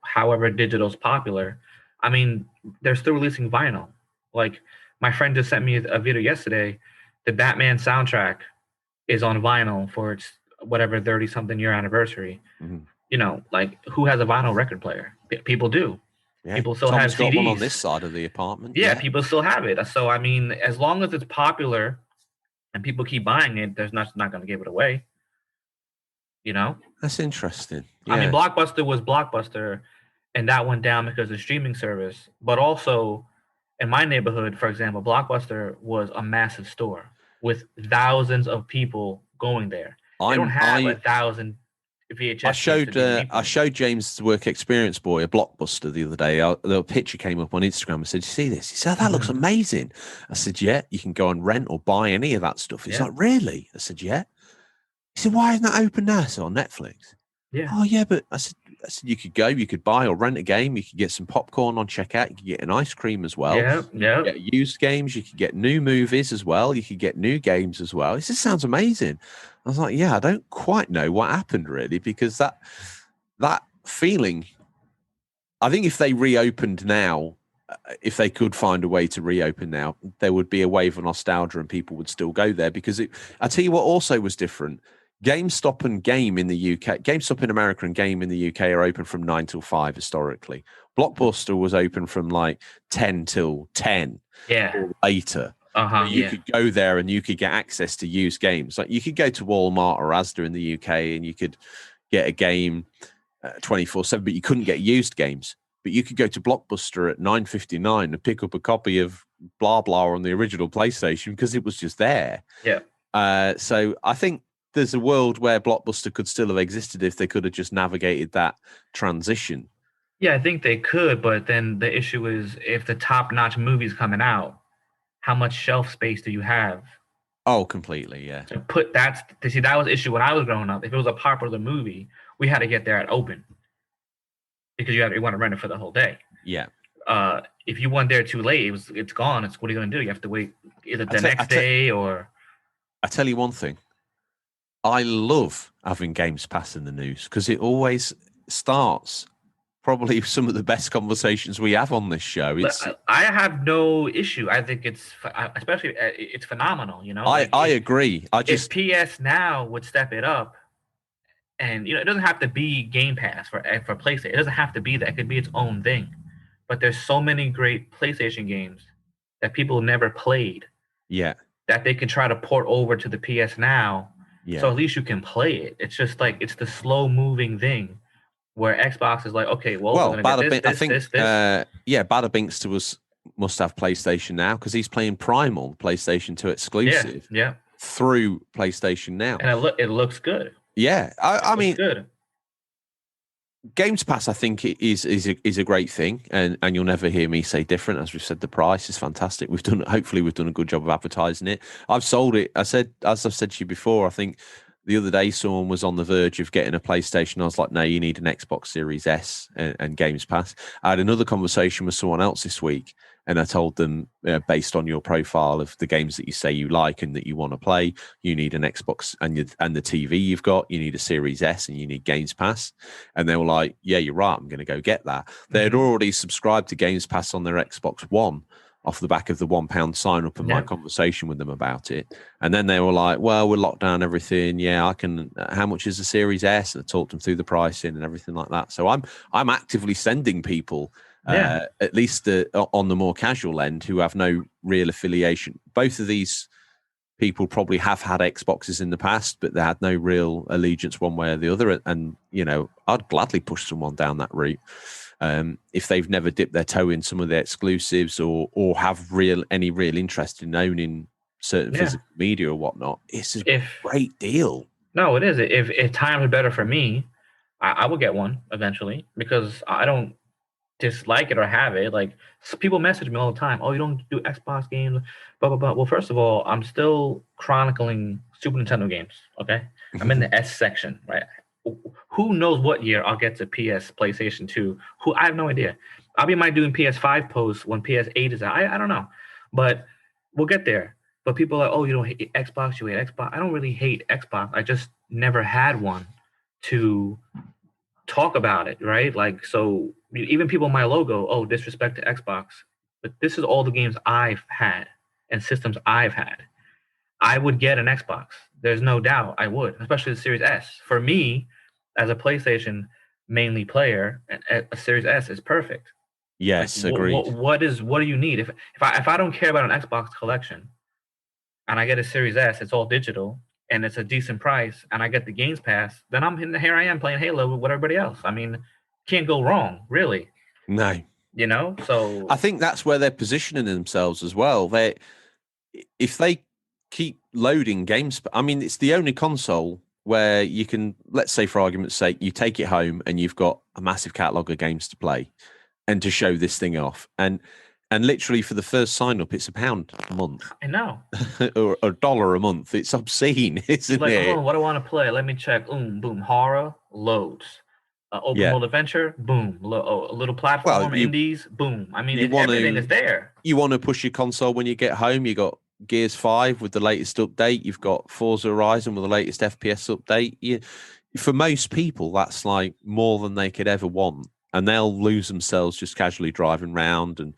however digital's popular. I mean, they're still releasing vinyl. Like, my friend just sent me a video yesterday. The Batman soundtrack is on vinyl for its whatever 30-something year anniversary. Mm-hmm. Who has a vinyl record player? People do. Yeah. People still have CDs. Got one on this side of the apartment. Yeah, people still have it. So, I mean, as long as it's popular and people keep buying it, there's not going to give it away. That's interesting. Yeah. I mean, Blockbuster was Blockbuster, and that went down because of streaming service. But also, in my neighborhood, for example, Blockbuster was a massive store with thousands of people going there. They don't have 1,000 VHS. I showed James' work experience boy a Blockbuster the other day. The picture came up on Instagram. I said, "You see this?" He said, "That looks amazing." I said, "Yeah, you can go and rent or buy any of that stuff." He's like, "Really?" I said, "Yeah." He said, "Why isn't that open now?" So on Netflix. Yeah. Oh yeah, but I said you could go, you could buy or rent a game, you could get some popcorn on checkout, you could get an ice cream as well. Yeah. You could get used games, you could get new movies as well, you could get new games as well. It just sounds amazing. I was like, yeah, I don't quite know what happened really, because that feeling, I think if they reopened now, if they could find a way to reopen now, there would be a wave of nostalgia and people would still go there because I tell you what also was different. GameStop and Game in the UK, GameStop in America and Game in the UK are open from 9 till 5 historically. Blockbuster was open from like 10 till 10 or later. You could go there and you could get access to used games. Like you could go to Walmart or Asda in the UK and you could get a game 24/7, but you couldn't get used games. But you could go to Blockbuster at $9.59 and pick up a copy of blah blah on the original PlayStation because it was just there. Yeah. So I think there's a world where Blockbuster could still have existed if they could have just navigated that transition. Yeah, I think they could, but then the issue is if the top-notch movie's coming out, how much shelf space do you have Oh, completely, yeah. to put that? To see, that was the issue when I was growing up. If it was a popular movie, we had to get there at open because you want to rent it for the whole day. Yeah. If you went there too late, it's gone. What are you going to do? You have to wait either the next day or. I tell you one thing. I love having Games Pass in the news because it always starts probably some of the best conversations we have on this show. I have no issue. I think it's phenomenal. I agree. If PS Now would step it up, and it doesn't have to be Game Pass for PlayStation. It doesn't have to be that. It could be its own thing. But there's so many great PlayStation games that people never played. Yeah. That they can try to port over to the PS Now. Yeah. So at least you can play it. It's just like it's the slow moving thing where Xbox is like, okay, well we're gonna get this. Bada Binks to us must have PlayStation Now because he's playing Primal, PlayStation 2 exclusive. Yeah. Through PlayStation Now. And it looks good. Yeah. I mean good. Games Pass, I think, is a great thing, and you'll never hear me say different. As we've said, the price is fantastic. Hopefully we've done a good job of advertising it. I've sold it. As I've said to you before, I think the other day someone was on the verge of getting a PlayStation. I was like, no, you need an Xbox Series S and Games Pass. I had another conversation with someone else this week, and I told them, based on your profile of the games that you say you like and that you want to play, you need an Xbox and the TV you've got, you need a Series S and you need Games Pass. And they were like, yeah, you're right, I'm going to go get that. They had already subscribed to Games Pass on their Xbox One off the back of the £1 sign up and my conversation with them about it. And then they were like, well, we're locked down everything. Yeah, I can. How much is the Series S? And I talked them through the pricing and everything like that. So I'm actively sending people, at least on the more casual end, who have no real affiliation. Both of these people probably have had Xboxes in the past, but they had no real allegiance one way or the other. And, I'd gladly push someone down that route. If they've never dipped their toe in some of the exclusives or have any real interest in owning certain physical media or whatnot, it's a great deal. No, it is. If times are better for me, I will get one eventually because I don't dislike it or have it. Like people message me all the time, oh, you don't do Xbox games, blah blah blah. Well, first of all, I'm still chronicling Super Nintendo games. Okay, I'm in the S section, right? Who knows what year I'll get to PlayStation 2? I have no idea. I might doing PS5 posts when PS8 is out. I don't know, but we'll get there. But people are like, oh, you don't hate Xbox, you hate Xbox. I don't really hate Xbox. I just never had one to talk about it, right? Like, so even people in my logo, oh, disrespect to Xbox. But this is all the games I've had and systems I've had. I would get an Xbox. There's no doubt I would, especially the Series S. For me, as a PlayStation mainly player, a Series S is perfect. Yes, agreed. What do you need? If I don't care about an Xbox collection and I get a Series S, it's all digital and it's a decent price and I get the Games Pass, then here I am playing Halo with everybody else. I mean, can't go wrong, really. No. So I think that's where they're positioning themselves as well. If they keep loading games, I mean, it's the only console where you can, let's say for argument's sake, you take it home and you've got a massive catalogue of games to play and to show this thing off. And literally for the first sign up, it's £1 a month. I know. or $1 a month. It's obscene, isn't it? Oh, what do I want to play? Let me check. Boom. Horror, loads. Open world adventure, boom. A little platform, indies, boom. I mean, everything is there. You want to push your console when you get home. You got Gears 5 with the latest update. You've got Forza Horizon with the latest FPS update. For most people, that's like more than they could ever want. And they'll lose themselves just casually driving around. And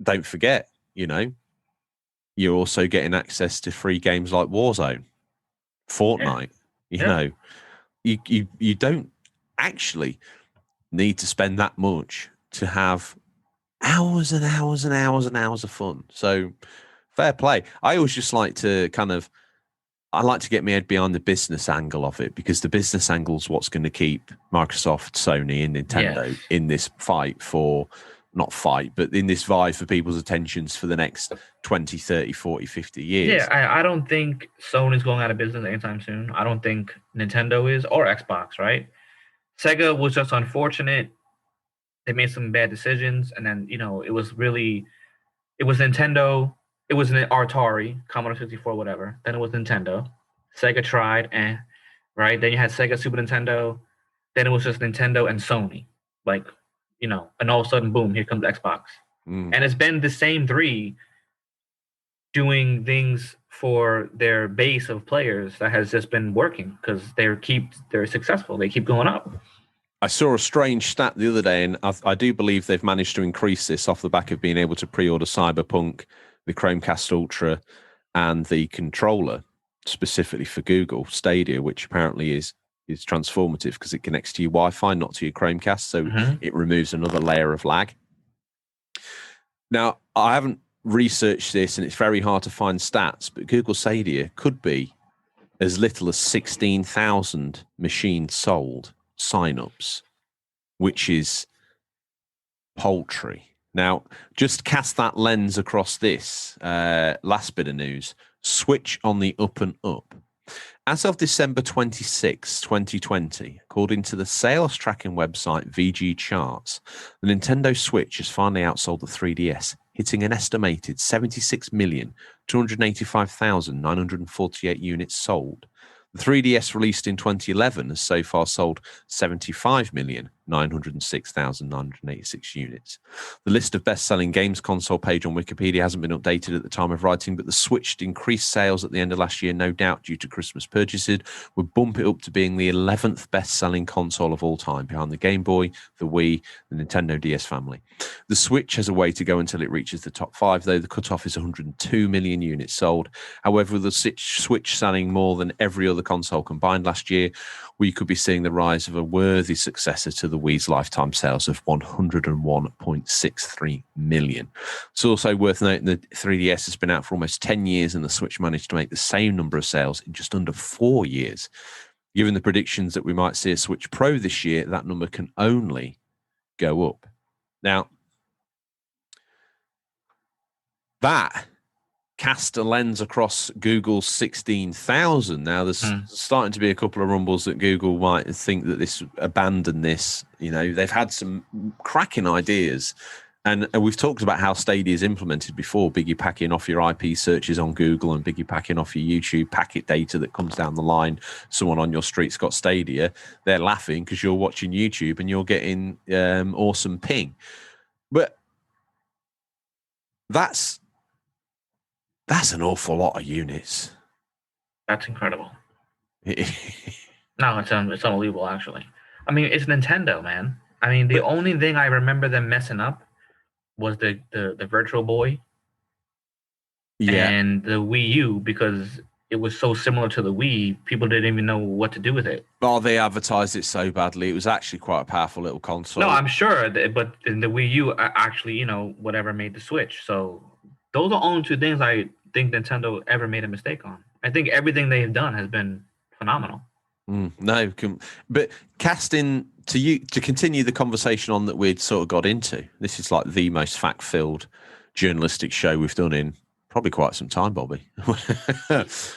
don't forget, you're also getting access to free games like Warzone, Fortnite. You don't actually need to spend that much to have hours and hours and hours and hours of fun. So fair play. I always just like to I like to get my head behind the business angle of it because the business angle is what's going to keep Microsoft, Sony, and Nintendo in this fight for not fight, but in this vie for people's attentions for the next 20, 30, 40, 50 years. Yeah, I don't think Sony's going out of business anytime soon. I don't think Nintendo is, or Xbox, right? Sega was just unfortunate. They made some bad decisions, and then it was Nintendo. It was an Atari, Commodore 64, whatever. Then it was Nintendo. Sega tried, right? Then you had Sega, Super Nintendo. Then it was just Nintendo and Sony, and all of a sudden, boom, here comes Xbox. And it's been the same three doing things for their base of players that has just been working because they're successful. They keep going up. I saw a strange stat the other day, and I do believe they've managed to increase this off the back of being able to pre-order Cyberpunk, the Chromecast Ultra, and the controller specifically for Google Stadia, which apparently is transformative because it connects to your Wi-Fi, not to your Chromecast, so it removes another layer of lag. Now, I haven't researched this, and it's very hard to find stats, but Google Stadia could be as little as 16,000 machines sold, sign-ups, which is paltry. Now, just cast that lens across this last bit of news. Switch on the up and up. As of December 26, 2020, according to the sales tracking website VG Charts, the Nintendo Switch has finally outsold the 3DS, hitting an estimated 76,285,948 units sold. The 3DS, released in 2011, has so far sold 75,906,986 units. The list of best-selling games console page on Wikipedia hasn't been updated at the time of writing, but the Switch increased sales at the end of last year, no doubt due to Christmas purchases, would bump it up to being the 11th best-selling console of all time, behind the Game Boy, the Wii, the Nintendo DS family. The Switch has a way to go until it reaches the top 5, though. The cutoff is 102 million units sold. However, with the Switch selling more than every other console combined last year, we could be seeing the rise of a worthy successor to the Wii's lifetime sales of 101.63 million. It's also worth noting that 3DS has been out for almost 10 years, and the Switch managed to make the same number of sales in just under 4 years. Given the predictions that we might see a Switch Pro this year, that number can only go up. Now, that cast a lens across Google's 16,000. Now, there's starting to be a couple of rumbles that Google might think that this abandoned this. They've had some cracking ideas. And we've talked about how Stadia is implemented before, biggie packing off your IP searches on Google and biggie packing off your YouTube packet data that comes down the line. Someone on your street's got Stadia. They're laughing because you're watching YouTube and you're getting awesome ping. But that's an awful lot of units. That's incredible. No, it's unbelievable, actually. I mean, it's Nintendo, man. I mean, the only thing I remember them messing up was the Virtual Boy and the Wii U, because it was so similar to the Wii, people didn't even know what to do with it. Oh, they advertised it so badly. It was actually quite a powerful little console. No, I'm sure, but in the Wii U actually, whatever made the Switch. So those are the only two things I think Nintendo ever made a mistake on. I think everything they've done has been phenomenal. No, but casting to continue the conversation on that we'd sort of got into. This is like the most fact-filled journalistic show we've done in probably quite some time, Bobby.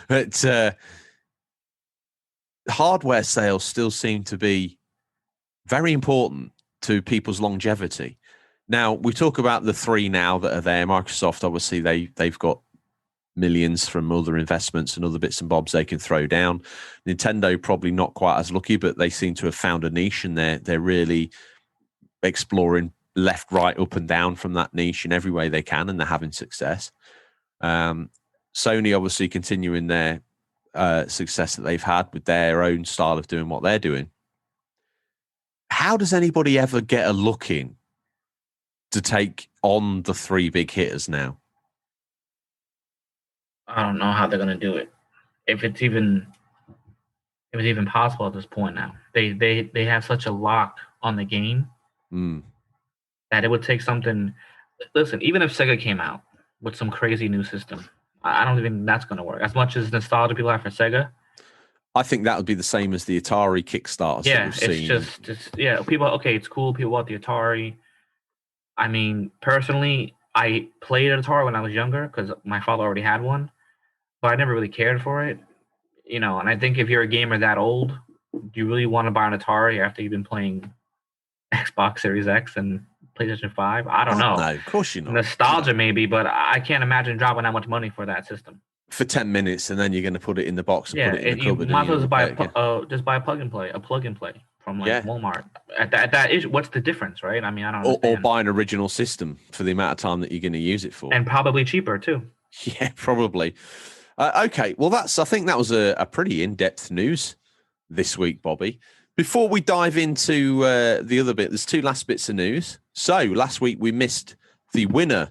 But hardware sales still seem to be very important to people's longevity. Now, we talk about the three now that are there. Microsoft, obviously, they've got millions from other investments and other bits and bobs they can throw down. Nintendo probably not quite as lucky, but they seem to have found a niche, and they're really exploring left, right, up and down from that niche in every way they can, and they're having success. Sony obviously continuing their success that they've had with their own style of doing what they're doing. How does anybody ever get a look in to take on the three big hitters now? I don't know how they're going to do it. If it's even possible at this point now. They have such a lock on the game that it would take something. Listen, even if Sega came out with some crazy new system, I don't even think that's going to work. As much as nostalgia people have for Sega, I think that would be the same as the Atari Kickstarters that we've seen. It's people. Okay, it's cool. People want the Atari. I mean, personally, I played an Atari when I was younger because my father already had one, but I never really cared for it. And I think if you're a gamer that old, do you really want to buy an Atari after you've been playing Xbox Series X and PlayStation 5? I don't know. No, of course you're not. Nostalgia maybe, but I can't imagine dropping that much money for that system. For 10 minutes, and then you're going to put it in the box and put it in the you cupboard. might as well just buy a plug and play from Walmart. At that issue, what's the difference, right? I mean, I don't understand. Or buy an original system for the amount of time that you're going to use it for, and probably cheaper too. Yeah, probably. Okay, well, I think that was a pretty in-depth news this week, Bobby. Before we dive into the other bit, there's two last bits of news. So last week we missed the winner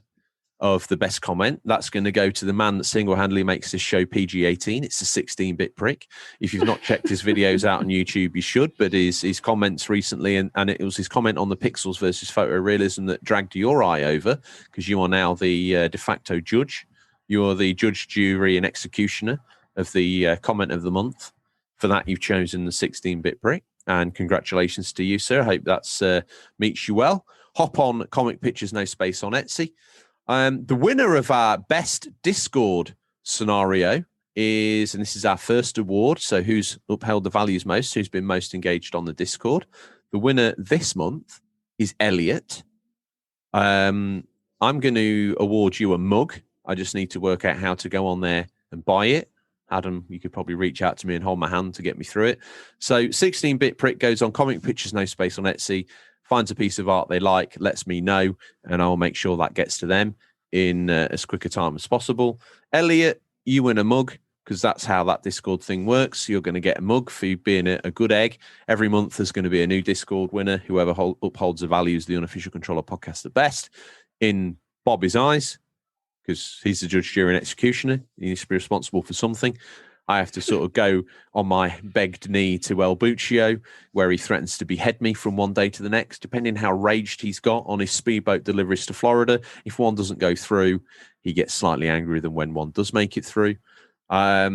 of the best comment. That's going to go to the man that single-handedly makes this show PG-18. It's a 16-bit prick. If you've not checked his videos out on YouTube, you should. But his comments recently, and it was his comment on the pixels versus photorealism that dragged your eye over, because you are now the de facto judge. You're the judge, jury, and executioner of the comment of the month. For that, you've chosen the 16-bit prick. And congratulations to you, sir. I hope that's meets you well. Hop on Comic Pictures No Space on Etsy. The winner of our best Discord scenario is, and this is our first award, so who's upheld the values most, who's been most engaged on the Discord. The winner this month is Elliot. I'm going to award you a mug. I just need to work out how to go on there and buy it. Adam, you could probably reach out to me and hold my hand to get me through it. So 16-bit prick goes on Comic Pictures No Space on Etsy, finds a piece of art they like, lets me know, and I'll make sure that gets to them in as quick a time as possible. Elliot, you win a mug, because that's how that Discord thing works. You're going to get a mug for you being a good egg. Every month there's going to be a new Discord winner, whoever upholds the values of the Unofficial Controller podcast the best, in Bobby's eyes, because he's the judge, jury, and executioner. He needs to be responsible for something. I have to sort of go on my begged knee to El Buccio, where he threatens to behead me from one day to the next, depending how raged he's got on his speedboat deliveries to Florida. If one doesn't go through, he gets slightly angrier than when one does make it through. I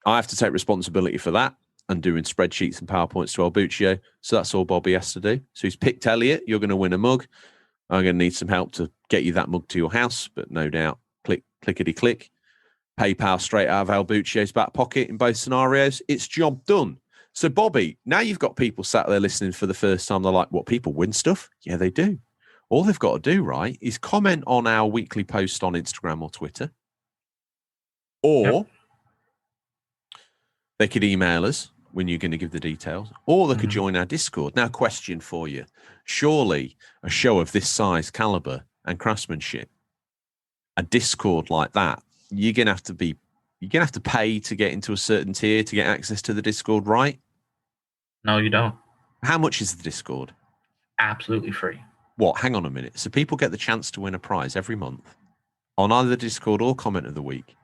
have to take responsibility for that and doing spreadsheets and PowerPoints to El Buccio. So that's all Bobby has to do. So he's picked Elliot. You're going to win a mug. I'm going to need some help to get you that mug to your house, but no doubt, clickety-click. PayPal straight out of El Buccio's back pocket in both scenarios. It's job done. So, Bobby, now you've got people sat there listening for the first time. They're like, what, people win stuff? Yeah, they do. All they've got to do, right, is comment on our weekly post on Instagram or Twitter. Or they could email us when you're going to give the details. Or they could join our Discord. Now, question for you. Surely a show of this size, caliber, and craftsmanship, a Discord like that, you're gonna have to pay to get into a certain tier to get access to the Discord, right? No, you don't. How much is the Discord? Absolutely free. What? Hang on a minute. So people get the chance to win a prize every month on either the Discord or comment of the week.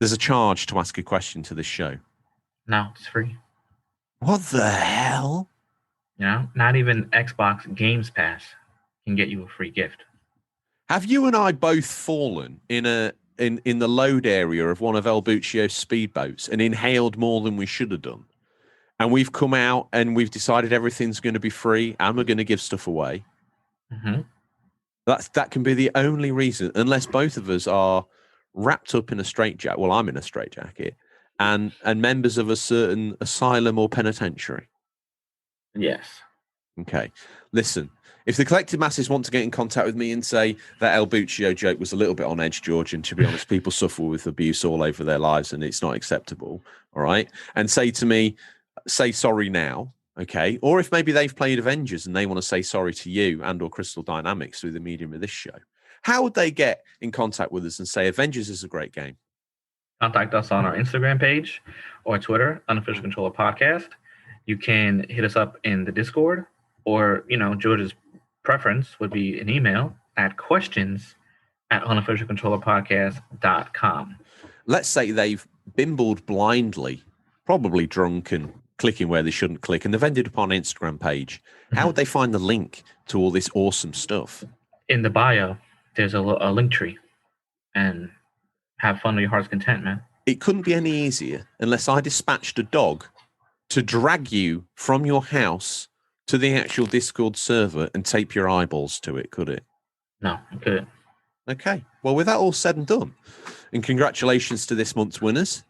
There's a charge to ask a question to this show. No, it's free. What the hell? Not even Xbox Games Pass can get you a free gift. Have you and I both fallen in the load area of one of El Buccio's speedboats and inhaled more than we should have done? And we've come out and we've decided everything's going to be free and we're going to give stuff away. Mm-hmm. That can be the only reason, unless both of us are wrapped up in a straitjacket. Well, I'm in a straitjacket, and members of a certain asylum or penitentiary. Yes. Okay. Listen, if the collective masses want to get in contact with me and say that El Buccio joke was a little bit on edge, George, and to be honest, people suffer with abuse all over their lives and it's not acceptable, all right? And say to me, say sorry now, okay? Or if maybe they've played Avengers and they want to say sorry to you and or Crystal Dynamics through the medium of this show, how would they get in contact with us and say Avengers is a great game? Contact us on our Instagram page or Twitter, Unofficial Controller Podcast. You can hit us up in the Discord, or, George's preference would be an email at questions@unofficialcontrollerpodcast.com. Let's say they've bimbled blindly, probably drunk and clicking where they shouldn't click, and they've ended up on an Instagram page. How would they find the link to all this awesome stuff? In the bio, there's a link tree, and have fun to your heart's content, man. It couldn't be any easier unless I dispatched a dog to drag you from your house to the actual Discord server and tape your eyeballs to it, could it? No, I couldn't. Okay. Well, with that all said and done, and congratulations to this month's winners.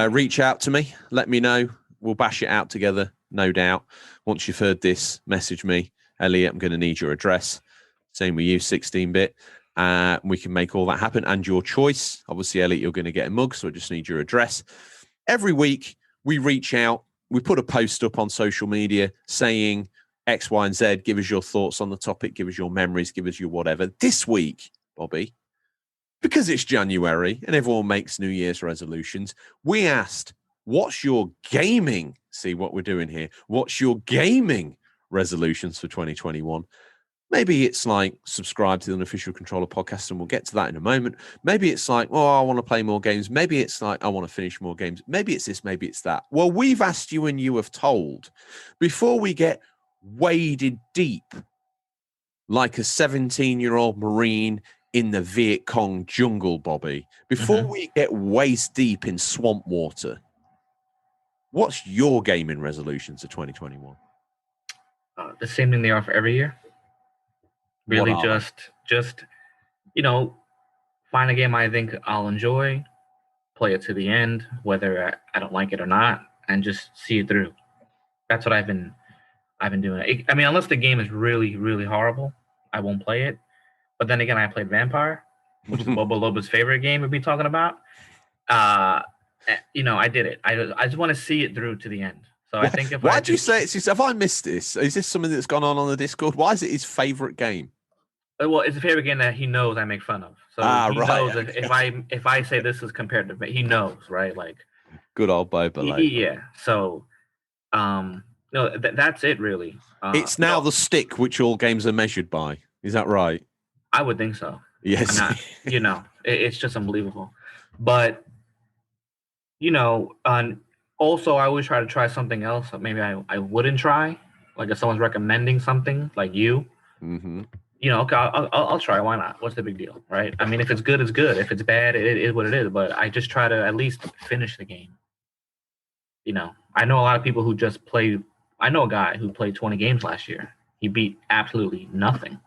Reach out to me. Let me know. We'll bash it out together, no doubt. Once you've heard this, message me. Elliot, I'm going to need your address. Same with you, 16-bit. We can make all that happen. And your choice. Obviously, Elliot, you're going to get a mug, so I just need your address. Every week, we reach out. We put a post up on social media saying X, Y, and Z. Give us your thoughts on the topic. Give us your memories. Give us your whatever. This week, Bobby, because it's January and everyone makes New Year's resolutions, we asked, what's your gaming? See what we're doing here. What's your gaming resolutions for 2021? Maybe it's like subscribe to the Unofficial Controller podcast, and we'll get to that in a moment. Maybe it's like, oh, I want to play more games. Maybe it's like, I want to finish more games. Maybe it's this, maybe it's that. Well, we've asked you and you have told. Before we get waded deep like a 17-year-old Marine in the Viet Cong jungle, Bobby, before we get waist deep in swamp water, what's your gaming resolutions for 2021? The same thing they are for every year. Really, just find a game I think I'll enjoy, play it to the end, whether I don't like it or not, and just see it through. That's what I've been doing. I mean, unless the game is really, really horrible, I won't play it. But then again, I played Vampire, which is Bobo Loba's favorite game we'll be talking about. I did it. I just want to see it through to the end. So I think why do you say it's? Have I missed this? Is this something that's gone on the Discord? Why is it his favorite game? Well, it's a favorite game that he knows I make fun of. So he knows if I say this is compared to, he knows, right? Like good old Bobo. Yeah. So, that's it really. It's now the stick which all games are measured by. Is that right? I would think so. Yes. It's just unbelievable. But also I always try to try something else that maybe I wouldn't try. Like if someone's recommending something, like you. Mm-hmm. Okay, I'll try. Why not? What's the big deal, right? I mean, if it's good, it's good. If it's bad, it is what it is. But I just try to at least finish the game. I know a lot of people who just play. I know a guy who played 20 games last year. He beat absolutely nothing.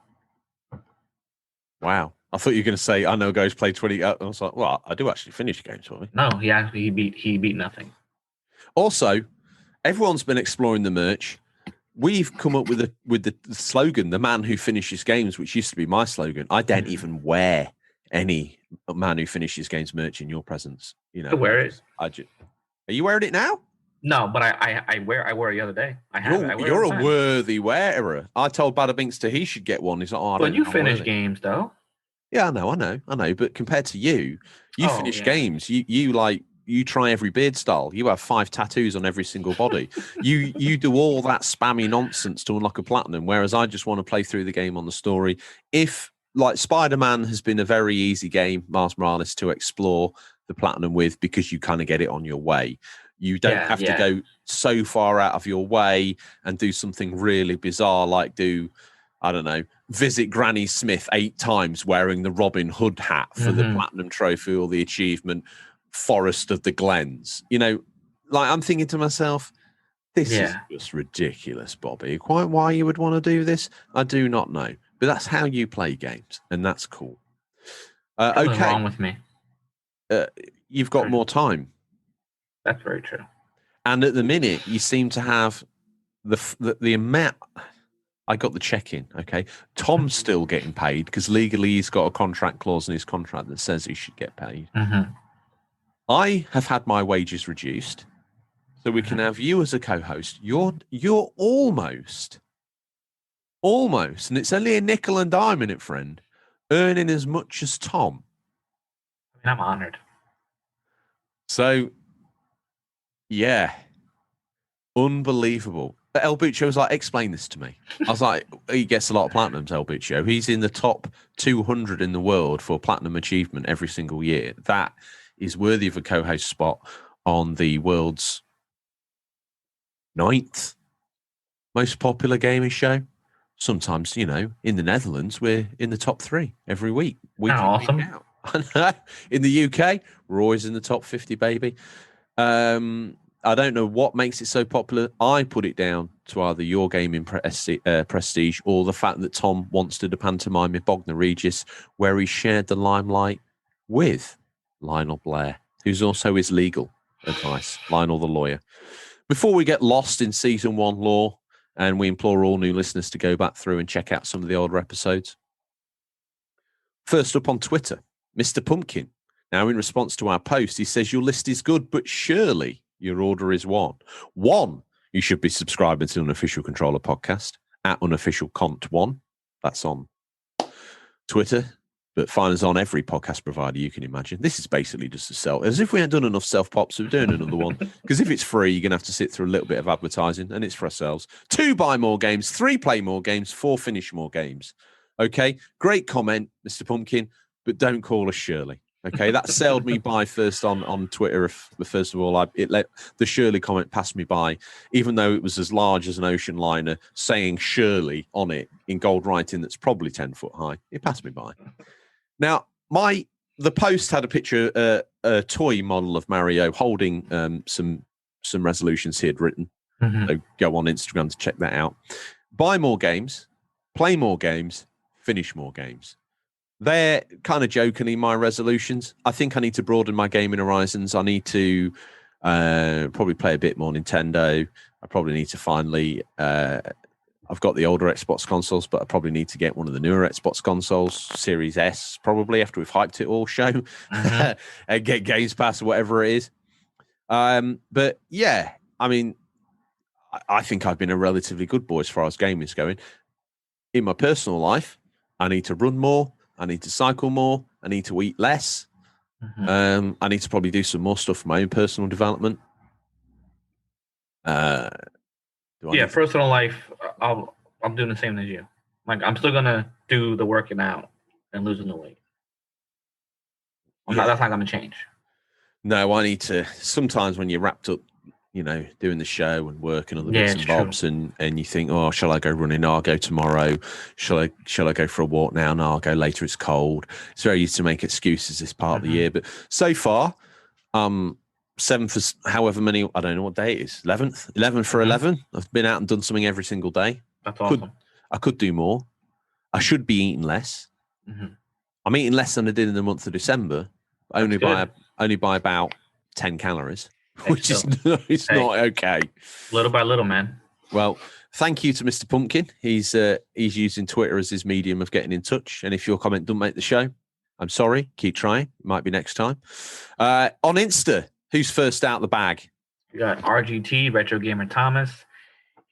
Wow. I thought you were going to say, I know a guy who's played 20. I was like, well, I do actually finish games for me. No, he beat nothing. Also, everyone's been exploring the merch. We've come up with the slogan, the man who finishes games, which used to be my slogan. I don't even wear any man who finishes games merch in your presence. I wear it. Are you wearing it now? No, but I wear it the other day. You're a worthy wearer. I told Badabinks he should get one. He's like, oh, but you finish games though. Yeah, I know. But compared to you finish games. You try every beard style. You have 5 tattoos on every single body. you do all that spammy nonsense to unlock a platinum, whereas I just want to play through the game on the story. If like Spider-Man has been a very easy game, Miles Morales, to explore the platinum with because you kind of get it on your way. You don't have to go so far out of your way and do something really bizarre like visit Granny Smith 8 times wearing the Robin Hood hat for the platinum trophy or the achievement Forest of the Glens. I'm thinking to myself, this is just ridiculous, Bobby. Quite why you would want to do this, I do not know. But that's how you play games, and that's cool. What's wrong with me? You've got more time. That's very true. And at the minute, you seem to have the amount. I got the check-in, okay? Tom's still getting paid because legally he's got a contract clause in his contract that says he should get paid. Mm-hmm. I have had my wages reduced, so we can have you as a co-host. You're almost, and it's only a nickel and dime in it, friend, earning as much as Tom. I mean, I'm honored. So, yeah, unbelievable. El Buccio was like, explain this to me. I was like, he gets a lot of platinums, El Buccio. He's in the top 200 in the world for platinum achievement every single year. That is worthy of a co-host spot on the world's 9th most popular gaming show. Sometimes, in the Netherlands, we're in the top 3 every week. Awesome. In the UK, we're always in the top 50, baby. I don't know what makes it so popular. I put it down to either your gaming prestige or the fact that Tom wants to do pantomime in Bognor Regis, where he shared the limelight with Lionel Blair, who's also his legal advice, Lionel the lawyer. Before we get lost in season 1 lore, and we implore all new listeners to go back through and check out some of the older episodes. First up on Twitter, Mr. Pumpkin. Now, in response to our post, he says, your list is good, but surely your order is one. One, you should be subscribing to Unofficial Controller Podcast at UnofficialCont1. That's on Twitter, but find us on every podcast provider you can imagine. This is basically just a sell. As if we hadn't done enough self-pops, we're doing another one. Because if it's free, you're going to have to sit through a little bit of advertising, and it's for ourselves. 2, buy more games. 3, play more games. 4, finish more games. Okay? Great comment, Mr. Pumpkin, but don't call us Shirley. Okay, that sailed me by first on Twitter. First of all, it let the Shirley comment pass me by, even though it was as large as an ocean liner saying Shirley on it in gold writing that's probably 10 foot high. It passed me by. Now, the post had a picture, a toy model of Mario holding some resolutions he had written. Mm-hmm. So go on Instagram to check that out. Buy more games, play more games, finish more games. They're kind of jokingly my resolutions. I think I need to broaden my gaming horizons. I need to probably play a bit more Nintendo. I probably need to finally... I've got the older Xbox consoles, but I probably need to get one of the newer Xbox consoles, Series S, probably, after we've hyped it all show. Mm-hmm. And get Games Pass or whatever it is. But yeah, I mean, I think I've been a relatively good boy as far as gaming is going. In my personal life, I need to run more. I need to cycle more. I need to eat less. Mm-hmm. I need to probably do some more stuff for my own personal development. Personal life, I'm doing the same as you. Like, I'm still gonna do the working out and losing the weight. That's not gonna change. No, I need to. Sometimes when you're wrapped up, doing the show and work and other bits and bobs, and you think, oh, shall I go running? No, I'll go tomorrow. Shall I go for a walk now? No, I'll go later. It's cold. It's very easy to make excuses this part of the year. But so far, 7 for however many, I don't know what day it is. 11 for 11. I've been out and done something every single day. That's awesome. I could do more. I should be eating less. Mm-hmm. I'm eating less than I did in the month of December, only by about 10 calories. Which is not okay. Little by little, man. Well, thank you to Mr. Pumpkin. He's using Twitter as his medium of getting in touch. And if your comment doesn't make the show, I'm sorry. Keep trying. It might be next time. On Insta, who's first out the bag? We got RGT, Retro Gamer Thomas.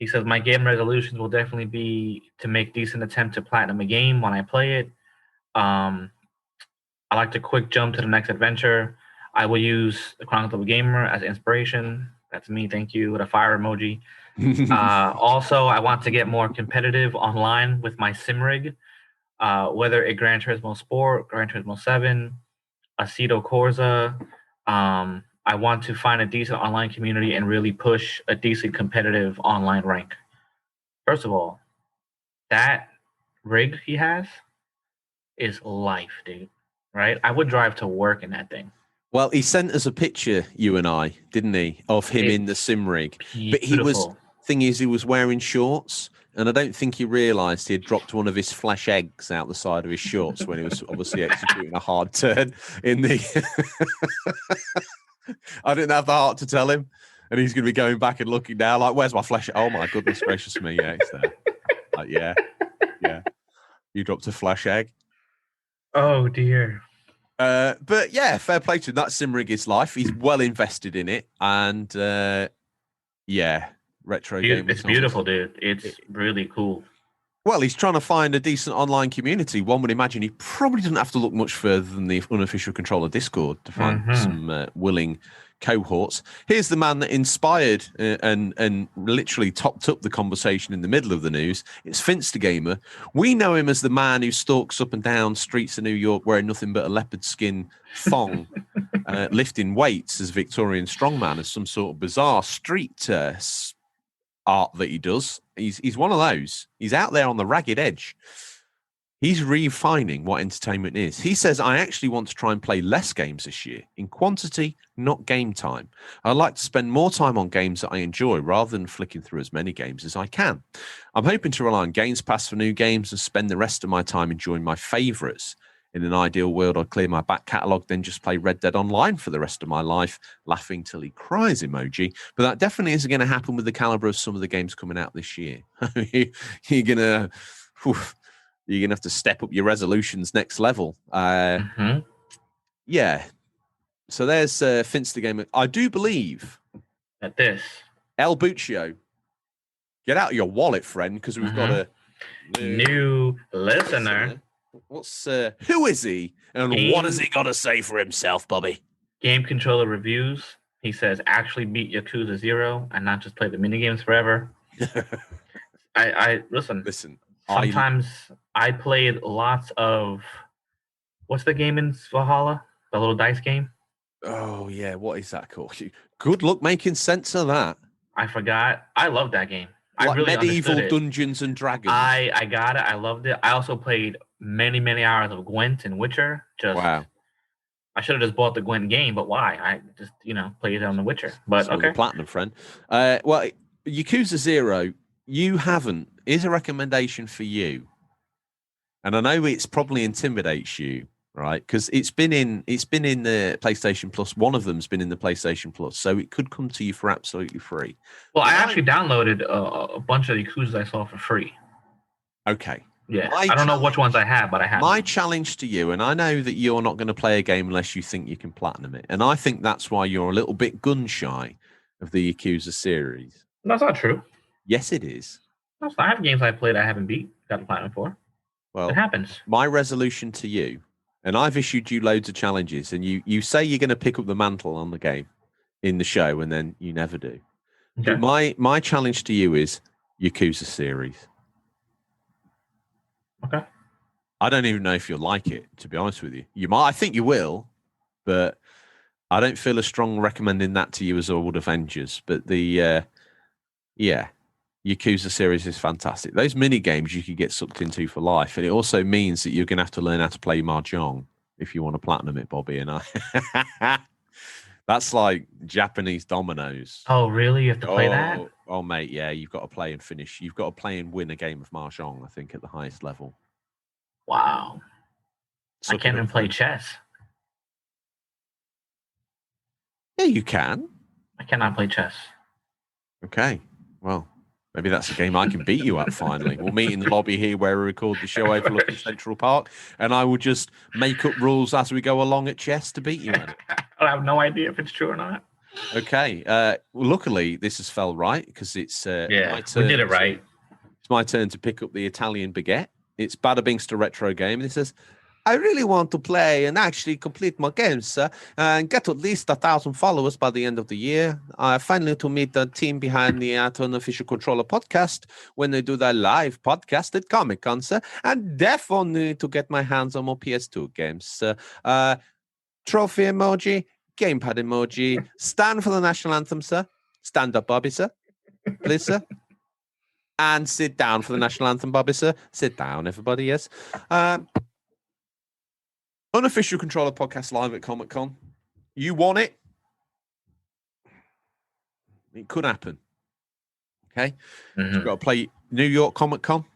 He says, my game resolutions will definitely be to make decent attempt to platinum a game when I play it. I like to quick jump to the next adventure. I will use the Chronicles of a Gamer as inspiration. That's me, thank you, with a fire emoji. Also, I want to get more competitive online with my sim rig, whether it Gran Turismo Sport, Gran Turismo 7, Aceto Corsa. I want to find a decent online community and really push a decent competitive online rank. First of all, that rig he has is life, dude. Right? I would drive to work in that thing. Well, he sent us a picture, you and I, didn't he, of him in the sim rig. Beautiful. But he was wearing shorts, and I don't think he realised he had dropped one of his flesh eggs out the side of his shorts when he was obviously executing a hard turn in the... I didn't have the heart to tell him, and he's going to be going back and looking now like, where's my flesh? Oh, my goodness gracious me. Yeah, it's there. Like, yeah. You dropped a flesh egg. Oh, dear. But yeah, fair play to him. That sim rig is life. He's well invested in it, and retro game. It's beautiful, dude. It's really cool. Well, he's trying to find a decent online community. One would imagine he probably doesn't have to look much further than the Unofficial Controller Discord to find some willing cohorts. Here's the man that inspired and literally topped up the conversation in the middle of the news. It's Finster Gamer. We know him as the man who stalks up and down streets of New York wearing nothing but a leopard skin thong, lifting weights as Victorian strongman, as some sort of bizarre street art that he does. He's one of those. He's out there on the ragged edge. He's refining what entertainment is. He says, I actually want to try and play less games this year, in quantity, not game time. I'd like to spend more time on games that I enjoy rather than flicking through as many games as I can. I'm hoping to rely on Games Pass for new games and spend the rest of my time enjoying my favourites. In an ideal world, I'd clear my back catalogue, then just play Red Dead Online for the rest of my life, laughing till he cries emoji. But that definitely isn't going to happen with the calibre of some of the games coming out this year. You're going to... You're going to have to step up your resolutions next level. Yeah. So there's Finster Gamer. I do believe at this. El Buccio, get out of your wallet, friend, because we've got a new listener. Who is he? And what has he got to say for himself, Bobby? Game Controller Reviews. He says, actually beat Yakuza 0 and not just play the minigames forever. I listen. Sometimes I played lots of, what's the game in Valhalla? The little dice game? Oh, yeah. What is that called? Good luck making sense of that. I forgot. I love that game. Like I really medieval Dungeons and Dragons. I got it. I loved it. I also played many, many hours of Gwent and Witcher. Wow. I should have just bought the Gwent game, but why? I just, played it on the Witcher. But okay. Platinum, friend. Well, Yakuza 0, you haven't. Here's a recommendation for you. And I know it's probably intimidates you, right? Because it's been in the PlayStation Plus. One of them's been in the PlayStation Plus, so it could come to you for absolutely free. Well, I actually downloaded a bunch of Yakuza I saw for free. Okay. Yeah. I don't know which ones I have, but I have. My challenge to you, and I know that you're not going to play a game unless you think you can platinum it, and I think that's why you're a little bit gun shy of the Yakuza series. That's not true. Yes, it is. I have games I played I haven't got the platinum for. Well, it happens. My resolution to you, and I've issued you loads of challenges, and you say you're going to pick up the mantle on the game in the show, and then you never do. Okay. But my challenge to you is Yakuza series. Okay. I don't even know if you'll like it, to be honest with you. You might. I think you will, but I don't feel as strong recommending that to you as I would Avengers. But Yakuza series is fantastic. Those mini games you could get sucked into for life, and it also means that you're going to have to learn how to play mahjong if you want to platinum it, Bobby. And that's like Japanese dominoes. Oh, really? You have to play that? Oh, mate, yeah. You've got to play and finish. You've got to play and win a game of mahjong, I think, at the highest level. Wow. I can't even play chess. Yeah, you can. I cannot play chess. Okay. Well, maybe that's a game I can beat you at finally. We'll meet in the lobby here where we record the show overlooking Central Park, and I will just make up rules as we go along at chess to beat you at it. I have no idea if it's true or not. Okay. Well, luckily, this has fell right because it's my turn. We did it right. It's my turn to pick up the Italian baguette. It's Bada Bing's to retro game, and it says, I really want to play and actually complete my games and get at least 1,000 followers by the end of the year. Finally, to meet the team behind the Unofficial Controller podcast when they do their live podcast at Comic-Con, sir. And definitely to get my hands on more PS2 games, sir. Trophy emoji, gamepad emoji. Stand for the national anthem, sir. Stand up, Bobby, sir. Please, sir. And sit down for the national anthem, Bobby, sir. Sit down, everybody, yes. Unofficial Controller podcast live at Comic-Con. You want it? It could happen. Okay? Mm-hmm. You've got to play New York Comic-Con.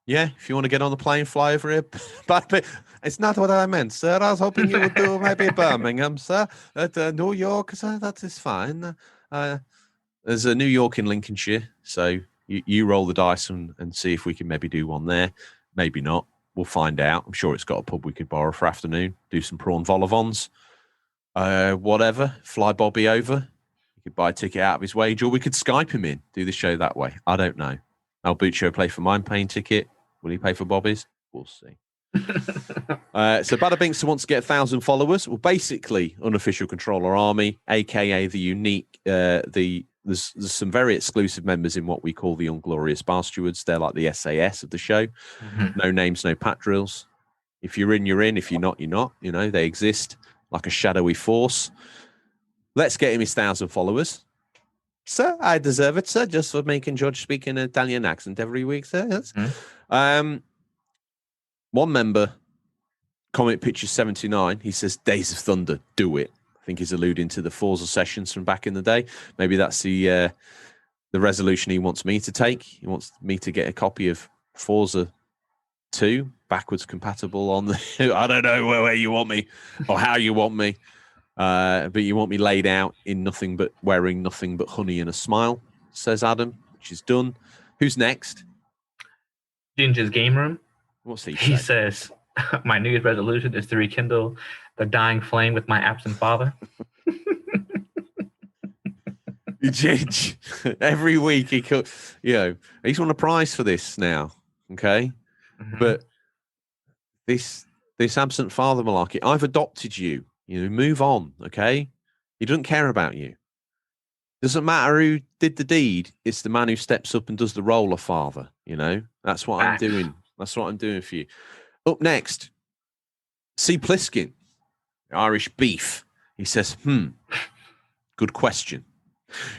Yeah, if you want to get on the plane, fly over here. But it's not what I meant, sir. I was hoping you would do maybe Birmingham, sir. At New York, sir, that is fine. There's a New York in Lincolnshire, so you roll the dice and see if we can maybe do one there. Maybe not. We'll find out. I'm sure it's got a pub we could borrow for afternoon. Do some prawn vol-au-vents. Whatever. Fly Bobby over. You could buy a ticket out of his wage, or we could Skype him in. Do the show that way. I don't know. Albuccio pay for mine paying ticket. Will he pay for Bobby's? We'll see. So Bada Binks wants to get 1,000 followers. Well, basically, Unofficial Controller Army, a.k.a. the unique, There's some very exclusive members in what we call the Unglorious Bar Stewards. They're like the SAS of the show. Mm-hmm. No names, no pat drills. If you're in, you're in. If you're not, you're not. You know, they exist like a shadowy force. Let's get him his 1,000 followers. Sir, I deserve it, sir, just for making George speak in an Italian accent every week, sir. Yes. Mm-hmm. One member, Comic Picture 79, he says, Days of Thunder, do it. I think he's alluding to the Forza sessions from back in the day. Maybe that's the resolution he wants me to take. He wants me to get a copy of Forza 2 backwards compatible on the I don't know where you want me or how you want me, but you want me laid out in nothing but wearing nothing but honey and a smile, says Adam, which is done. Who's next? Ginger's Game Room. What's He says, my New Year's resolution is to rekindle the dying flame with my absent father. Ginge, every week he could, he's won a prize for this now, okay? Mm-hmm. But this absent father malarkey, I've adopted you. Move on, okay? He doesn't care about you. Doesn't matter who did the deed. It's the man who steps up and does the role of father. That's what I'm doing. That's what I'm doing for you. Up next, C. Pliskin, Irish beef. He says, good question.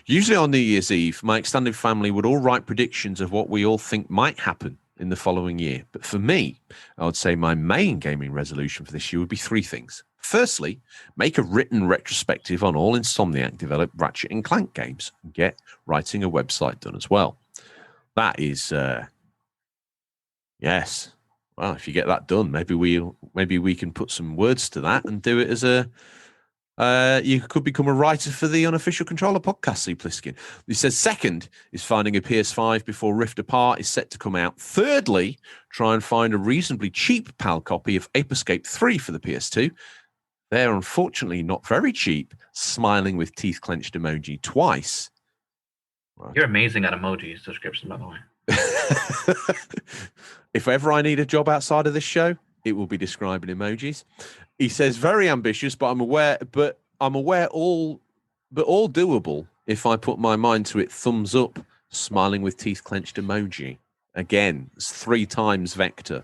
Usually on New Year's Eve, my extended family would all write predictions of what we all think might happen in the following year. But for me, I would say my main gaming resolution for this year would be 3 things. Firstly, make a written retrospective on all Insomniac developed Ratchet and Clank games and get writing a website done as well. That is, yes. Well, if you get that done, maybe we can put some words to that and do it as a. You could become a writer for the Unofficial Controller podcast, C. Pliskin. He says, second is finding a PS5 before Rift Apart is set to come out. Thirdly, try and find a reasonably cheap PAL copy of Ape Escape 3 for the PS2. They're unfortunately not very cheap, smiling with teeth clenched emoji twice. You're amazing at emojis description, by the way. If ever I need a job outside of this show, it will be describing emojis. He says, very ambitious, but I'm aware all doable if I put my mind to it. Thumbs up, smiling with teeth clenched emoji. Again, it's 3 times vector.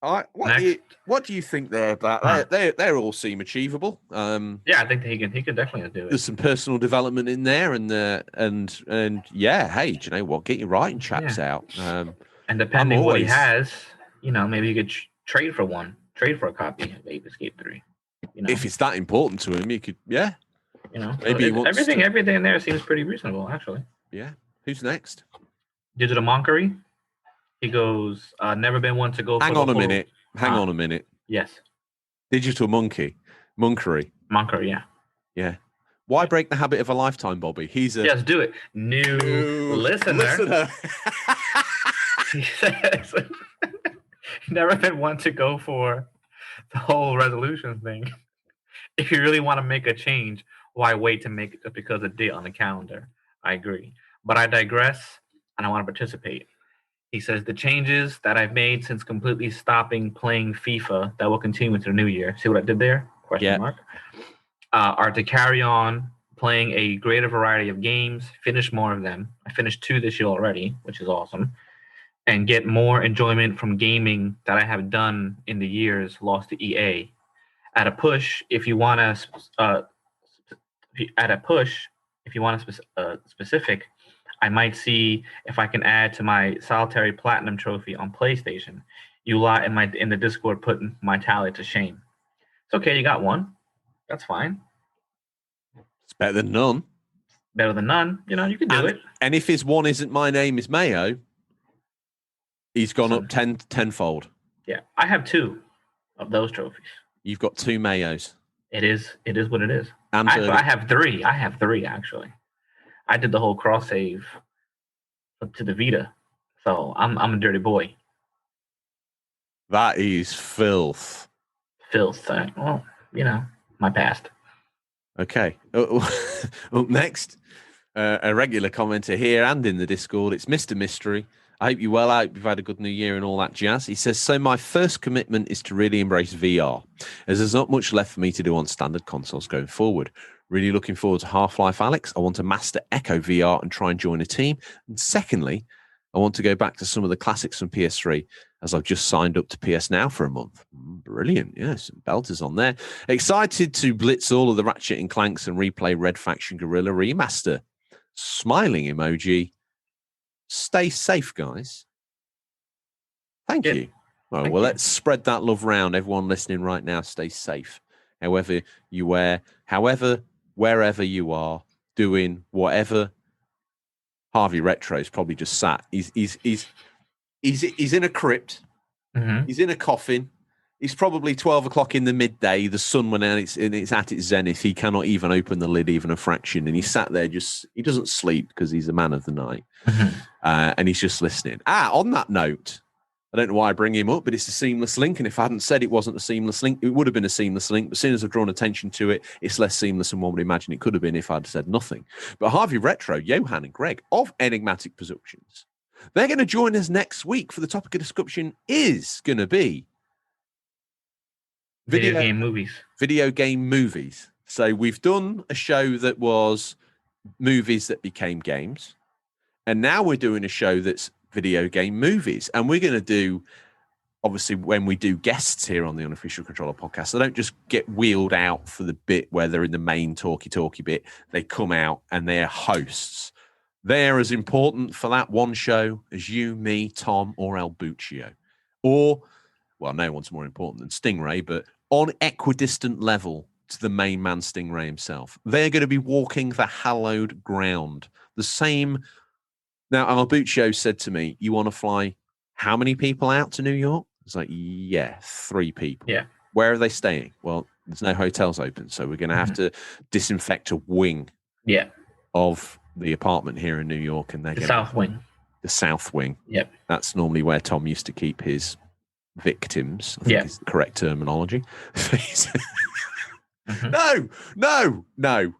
What do you think there about that? They all seem achievable. Yeah, I think he could definitely do it. There's some personal development in there, and yeah, hey, do you know what? Get your writing chaps out. And depending what he has, maybe you could trade for a copy of Ape Escape 3. If it's that important to him, you could, yeah. Maybe everything in there seems pretty reasonable, actually. Yeah. Who's next? Digital Monkery. He goes, never been one to go. Hang on a minute. Yes. Digital Monkery, yeah. Yeah. Why break the habit of a lifetime, Bobby? Yes, do it. New listener. He says, never been one to go for the whole resolution thing. If you really want to make a change, why wait to make it just because a date on the calendar? I agree. But I digress, and I want to participate. He says, the changes that I've made since completely stopping playing FIFA that will continue into the new year. See what I did there? Question mark. Are to carry on playing a greater variety of games, finish more of them. I finished 2 this year already, which is awesome. And get more enjoyment from gaming that I have done in the years lost to EA. At a push, if you want to specific, I might see if I can add to my solitary platinum trophy on PlayStation. You lot in the Discord putting my tally to shame. It's okay, you got 1. That's fine. It's better than none. Better than none. You can do it. And if his 1 isn't My Name is Mayo, he's gone up tenfold. Yeah, I have 2 of those trophies. You've got 2 Mayos. It is what it is. And I have 3. I have 3 actually. I did the whole cross save up to the Vita, so I'm a dirty boy. That is filth. Well, my past. Okay. Up next, a regular commenter here and in the Discord. It's Mr. Mystery. I hope you're well. I hope you've had a good new year and all that jazz. He says, so my first commitment is to really embrace VR, as there's not much left for me to do on standard consoles going forward. Really looking forward to Half-Life Alyx. I want to master Echo VR and try and join a team. And secondly, I want to go back to some of the classics from PS3, as I've just signed up to PS Now for a month. Brilliant. Yes, belters on there. Excited to blitz all of the Ratchet and Clanks and replay Red Faction Guerrilla Remaster. Smiling emoji. Stay safe, guys. Thank you. Well, Thank you. Let's spread that love round. Everyone listening right now, stay safe. However you wear, wherever you are, doing whatever. Harvey Retro's probably just sat. He's in a crypt. Mm-hmm. He's in a coffin. It's probably 12 o'clock in the midday. The sun went out. It's at its zenith. He cannot even open the lid, even a fraction. And he sat there he doesn't sleep because he's a man of the night. Mm-hmm. And he's just listening. On that note, I don't know why I bring him up, but it's a seamless link. And if I hadn't said it wasn't a seamless link, it would have been a seamless link. But as soon as I've drawn attention to it, it's less seamless than one would imagine it could have been if I'd said nothing. But Harvey Retro, Johan and Greg of Enigmatic Productions, they're going to join us next week for the topic of discussion is going to be Video game movies. Video game movies. So we've done a show that was movies that became games. And now we're doing a show that's video game movies. And we're going to do, obviously, when we do guests here on the Unofficial Controller podcast, they don't just get wheeled out for the bit where they're in the main talky bit. They come out and they're hosts. They're as important for that one show as you, me, Tom, or El Buccio. Or, well, no one's more important than Stingray, but on equidistant level to the main man Stingray himself. They're going to be walking the hallowed ground. The same. Now, El Buccio said to me, you want to fly how many people out to New York? It's like, yeah, 3 people. Yeah. Where are they staying? Well, there's no hotels open, so we're going to have to disinfect a wing of the apartment here in New York. And they're the South Wing. The South Wing. Yep. That's normally where Tom used to keep his victims, I think is the correct terminology. No.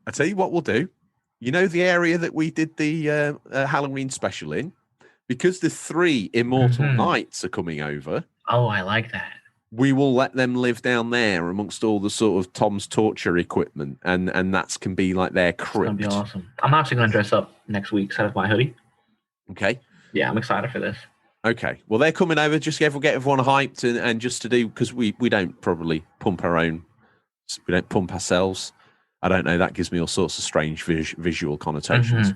I tell you what we'll do. You know the area that we did the Halloween special in? Because the 3 immortal knights are coming over. Oh, I like that. We will let them live down there amongst all the sort of Tom's torture equipment, and that can be like their crypt. It's gonna be awesome. I'm actually gonna dress up next week, set up my hoodie. Okay. Yeah, I'm excited for this. Okay. Well, they're coming over. Just get everyone hyped and just to do, because we don't probably pump our own. We don't pump ourselves. I don't know. That gives me all sorts of strange visual connotations.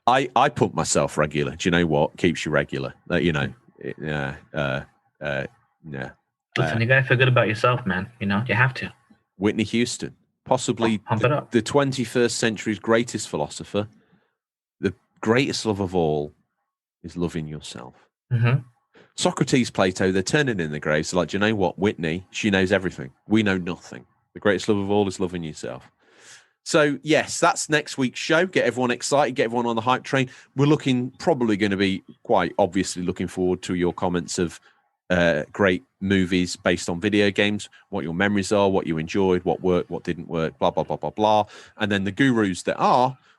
I pump myself regular. Do you know what keeps you regular? Yeah. Listen, you gotta feel good about yourself, man. You know, you have to. Whitney Houston, possibly Pump it up. The 21st century's greatest philosopher. The greatest love of all is loving yourself. Socrates, Plato, they're turning in the graves. They're like, do you know what? Whitney, she knows everything. We know nothing. The greatest love of all is loving yourself. So, yes, that's next week's show. Get everyone excited, get everyone on the hype train. We're probably going to be quite obviously looking forward to your comments of great movies based on video games, what your memories are, what you enjoyed, what worked, what didn't work, blah, blah, blah, blah, blah. And then the gurus that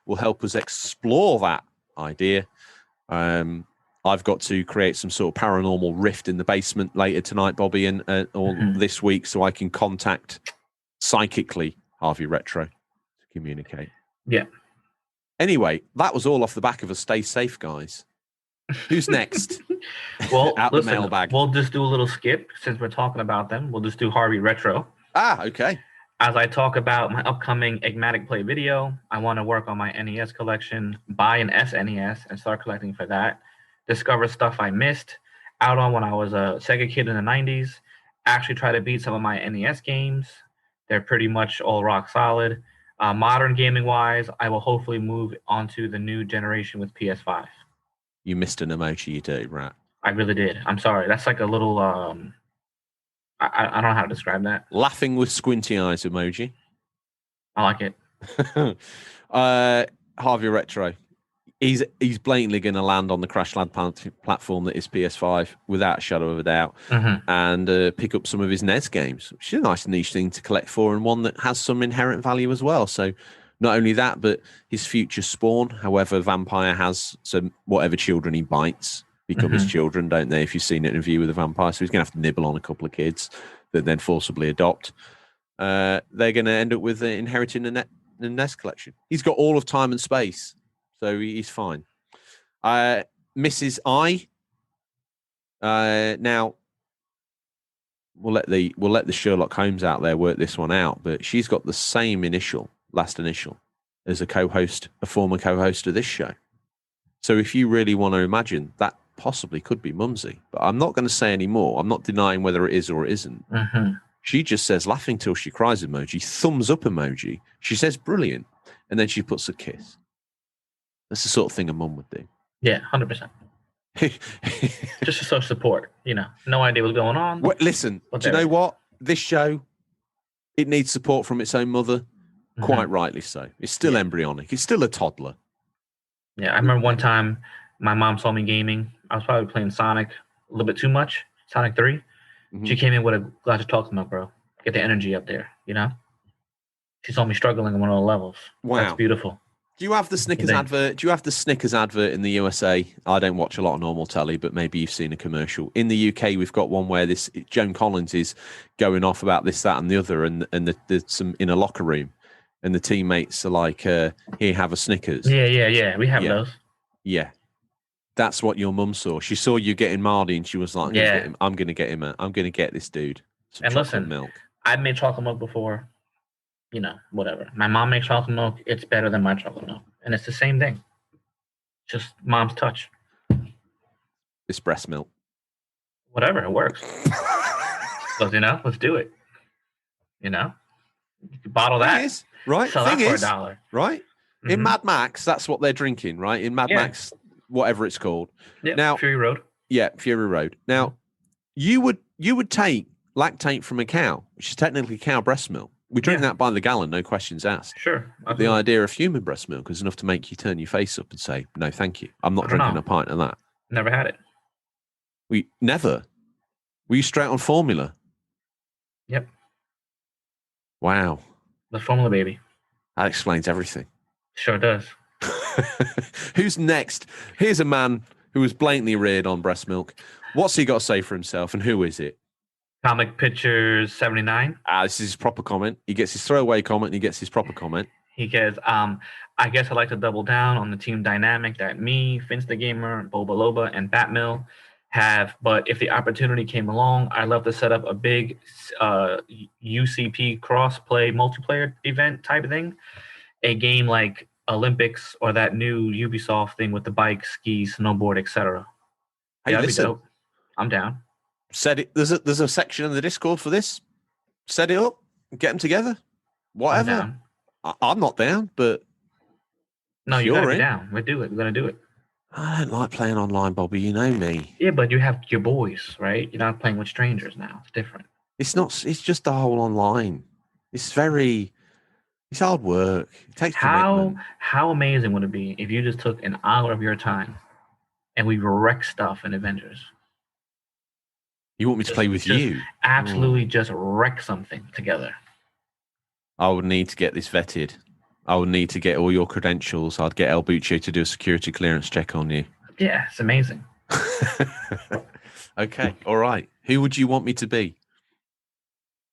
will help us explore that idea. I've got to create some sort of paranormal rift in the basement later tonight, Bobby, and this week, so I can contact psychically Harvey Retro to communicate. Yeah. Anyway, that was all off the back of a stay safe, guys. Who's next? Well, Out listen, the mailbag. We'll just do a little skip since we're talking about them. We'll just do Harvey Retro. Okay. As I talk about my upcoming Enigmatic Play video, I want to work on my NES collection, buy an SNES, and start collecting for that. Discover stuff I missed out on when I was a Sega kid in the 90s. Actually try to beat some of my NES games. They're pretty much all rock solid. Modern gaming wise, I will hopefully move on to the new generation with PS5. You missed an emoji, you dirty rat. I really did. I'm sorry. That's like a little, I don't know how to describe that. Laughing with squinty eyes emoji. I like it. Harvey Retro. He's blatantly going to land on the Crash Lad platform that is PS5 without a shadow of a doubt, and pick up some of his NES games, which is a nice niche thing to collect for, and one that has some inherent value as well. So not only that, but his future spawn, however vampire has, so whatever children he bites become his children, don't they? If you've seen an interview with a vampire, so he's going to have to nibble on a couple of kids that then forcibly adopt. They're going to end up with inheriting the NES collection. He's got all of time and space. So he's fine. Mrs. I. Now we'll let the Sherlock Holmes out there work this one out, but she's got the same last initial, as a former co-host of this show. So if you really want to imagine that possibly could be Mumsy, but I'm not going to say any more. I'm not denying whether it is or it isn't. Mm-hmm. She just says laughing till she cries emoji, thumbs up emoji. She says brilliant, and then she puts a kiss. That's the sort of thing a mum would do. Yeah, 100%. Just to show support, no idea what's going on. Well, listen, do you know what? This show, it needs support from its own mother. Quite rightly so. It's still embryonic. It's still a toddler. Yeah, I remember one time my mom saw me gaming. I was probably playing Sonic a little bit too much, Sonic 3. Mm-hmm. She came in with a glass of chocolate milk, bro. Get the energy up there, She saw me struggling on one of the levels. Wow. That's beautiful. Do you have the Snickers advert? Do you have the Snickers advert in the USA? I don't watch a lot of normal telly, but maybe you've seen a commercial. In the UK, we've got one where Joan Collins is going off about this, that, and the other, and there's some in a locker room, and the teammates are like, "Here, have a Snickers." Yeah. We have those. Yeah, that's what your mum saw. She saw you getting Mardy, and she was like, I'm going to get him. I'm going to get this dude some chocolate milk. I've made chocolate milk before. Whatever. My mom makes chocolate milk. It's better than my chocolate milk. And it's the same thing. Just mom's touch. It's breast milk. Whatever. It works. But, let's do it. You can bottle that. Right. Sell that for $1. Right. Mm-hmm. In Mad Max, that's what they're drinking, right? In Mad Max, whatever it's called. Yeah. Now, Fury Road. Yeah, Fury Road. Now, you would take lactate from a cow, which is technically cow breast milk. We drink that by the gallon, no questions asked. Sure. The idea of human breast milk is enough to make you turn your face up and say, no, thank you. I'm not drinking a pint of that. Never had it. We never. Were you straight on formula? Yep. Wow. The formula baby. That explains everything. Sure does. Who's next? Here's a man who was blatantly reared on breast milk. What's he got to say for himself, and who is it? Comic Pictures 79. This is his proper comment. He gets his throwaway comment, and he gets his proper comment. He says, I guess I'd like to double down on the team dynamic that me, Vince the Gamer, Boba Loba, and Batmill have. But if the opportunity came along, I'd love to set up a big UCP cross-play multiplayer event type of thing. A game like Olympics or that new Ubisoft thing with the bike, ski, snowboard, etc. Hey, listen. Be dope. I'm down. Set it. There's a section in the Discord for this. Set it up. Get them together. Whatever. I'm not down, but no, you're down. We'll do it. We're gonna do it. I don't like playing online, Bobby. You know me. Yeah, but you have your boys, right? You're not playing with strangers now. It's different. It's not. It's just the whole online. It's hard work. It takes commitment. How amazing would it be if you just took an hour of your time and we wreck stuff in Avengers? You want me to play with you? Absolutely, just wreck something together. I would need to get this vetted. I would need to get all your credentials. I'd get El Buccio to do a security clearance check on you. Yeah, it's amazing. Okay, all right. Who would you want me to be?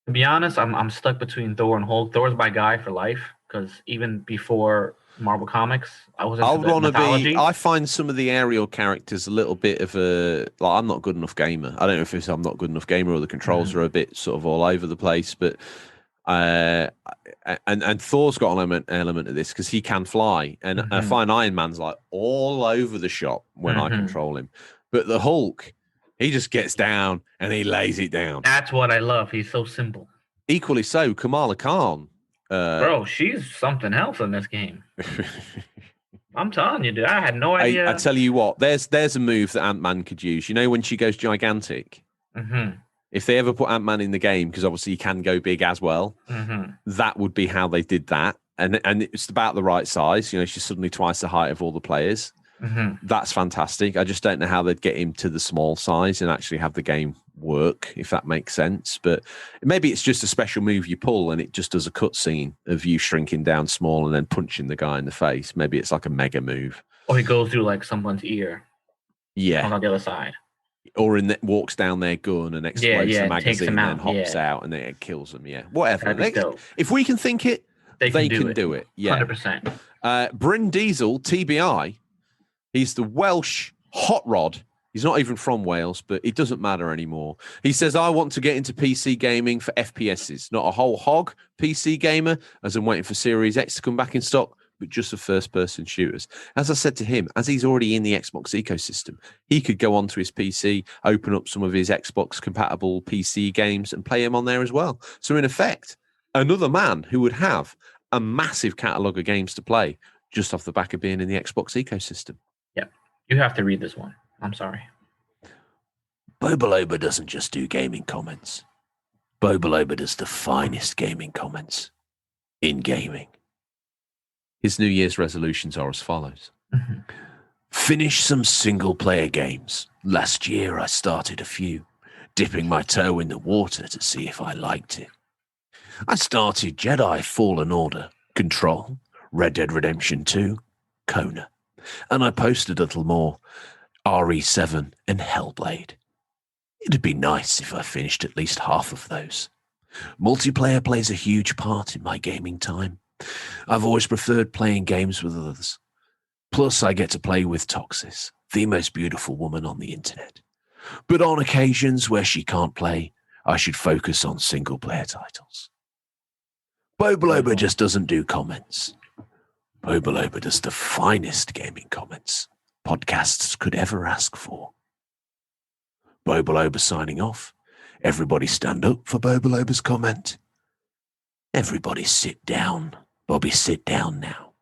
To be honest, I'm stuck between Thor and Hulk. Thor's my guy for life because even before Marvel Comics, I was into the mythology. I find some of the aerial characters a little bit of I'm not good enough gamer. I don't know if it's I'm not good enough gamer or the controls are a bit sort of all over the place, but and Thor's got an element of this because he can fly, and I find Iron Man's like all over the shop when I control him, but the Hulk, he just gets down and he lays it down. That's what I love. He's so simple. Equally so, Kamala Khan. Bro, she's something else in this game. I'm telling you, dude. I had no idea. I tell you what, there's a move that Ant-Man could use. You know when she goes gigantic? If they ever put Ant-Man in the game, because obviously he can go big as well, that would be how they did that. And it's about the right size. You know, she's suddenly twice the height of all the players. That's fantastic. I just don't know how they'd get him to the small size and actually have the game work, if that makes sense. But maybe it's just a special move you pull and it just does a cutscene of you shrinking down small and then punching the guy in the face. Maybe it's like a mega move. Or he goes through like someone's ear. Yeah. On the other side. Or walks down their gun and explodes the magazine and then hops out and then it kills them. Yeah. Whatever. If we can think it, they can do it. Yeah. 100%. Bryn Diesel, TBI. He's the Welsh hot rod. He's not even from Wales, but it doesn't matter anymore. He says, I want to get into PC gaming for FPSs, not a whole hog PC gamer, as I'm waiting for Series X to come back in stock, but just for first-person shooters. As I said to him, as he's already in the Xbox ecosystem, he could go onto his PC, open up some of his Xbox-compatible PC games, and play them on there as well. So in effect, another man who would have a massive catalogue of games to play just off the back of being in the Xbox ecosystem. Yeah, you have to read this one. I'm sorry. Bobaloba doesn't just do gaming comments. Bobaloba does the finest gaming comments in gaming. His New Year's resolutions are as follows. Mm-hmm. Finish some single-player games. Last year I started a few, dipping my toe in the water to see if I liked it. I started Jedi Fallen Order, Control, Red Dead Redemption 2, Kona, and I posted a little more, RE7 and Hellblade. It'd be nice if I finished at least half of those. Multiplayer plays a huge part in my gaming time. I've always preferred playing games with others. Plus, I get to play with Toxis, the most beautiful woman on the internet. But on occasions where she can't play, I should focus on single-player titles. Bobaloba just doesn't do comments. Bobaloba does the finest gaming comments podcasts could ever ask for. Bobaloba signing off. Everybody stand up for Bobaloba's comment. Everybody sit down. Bobby, sit down now.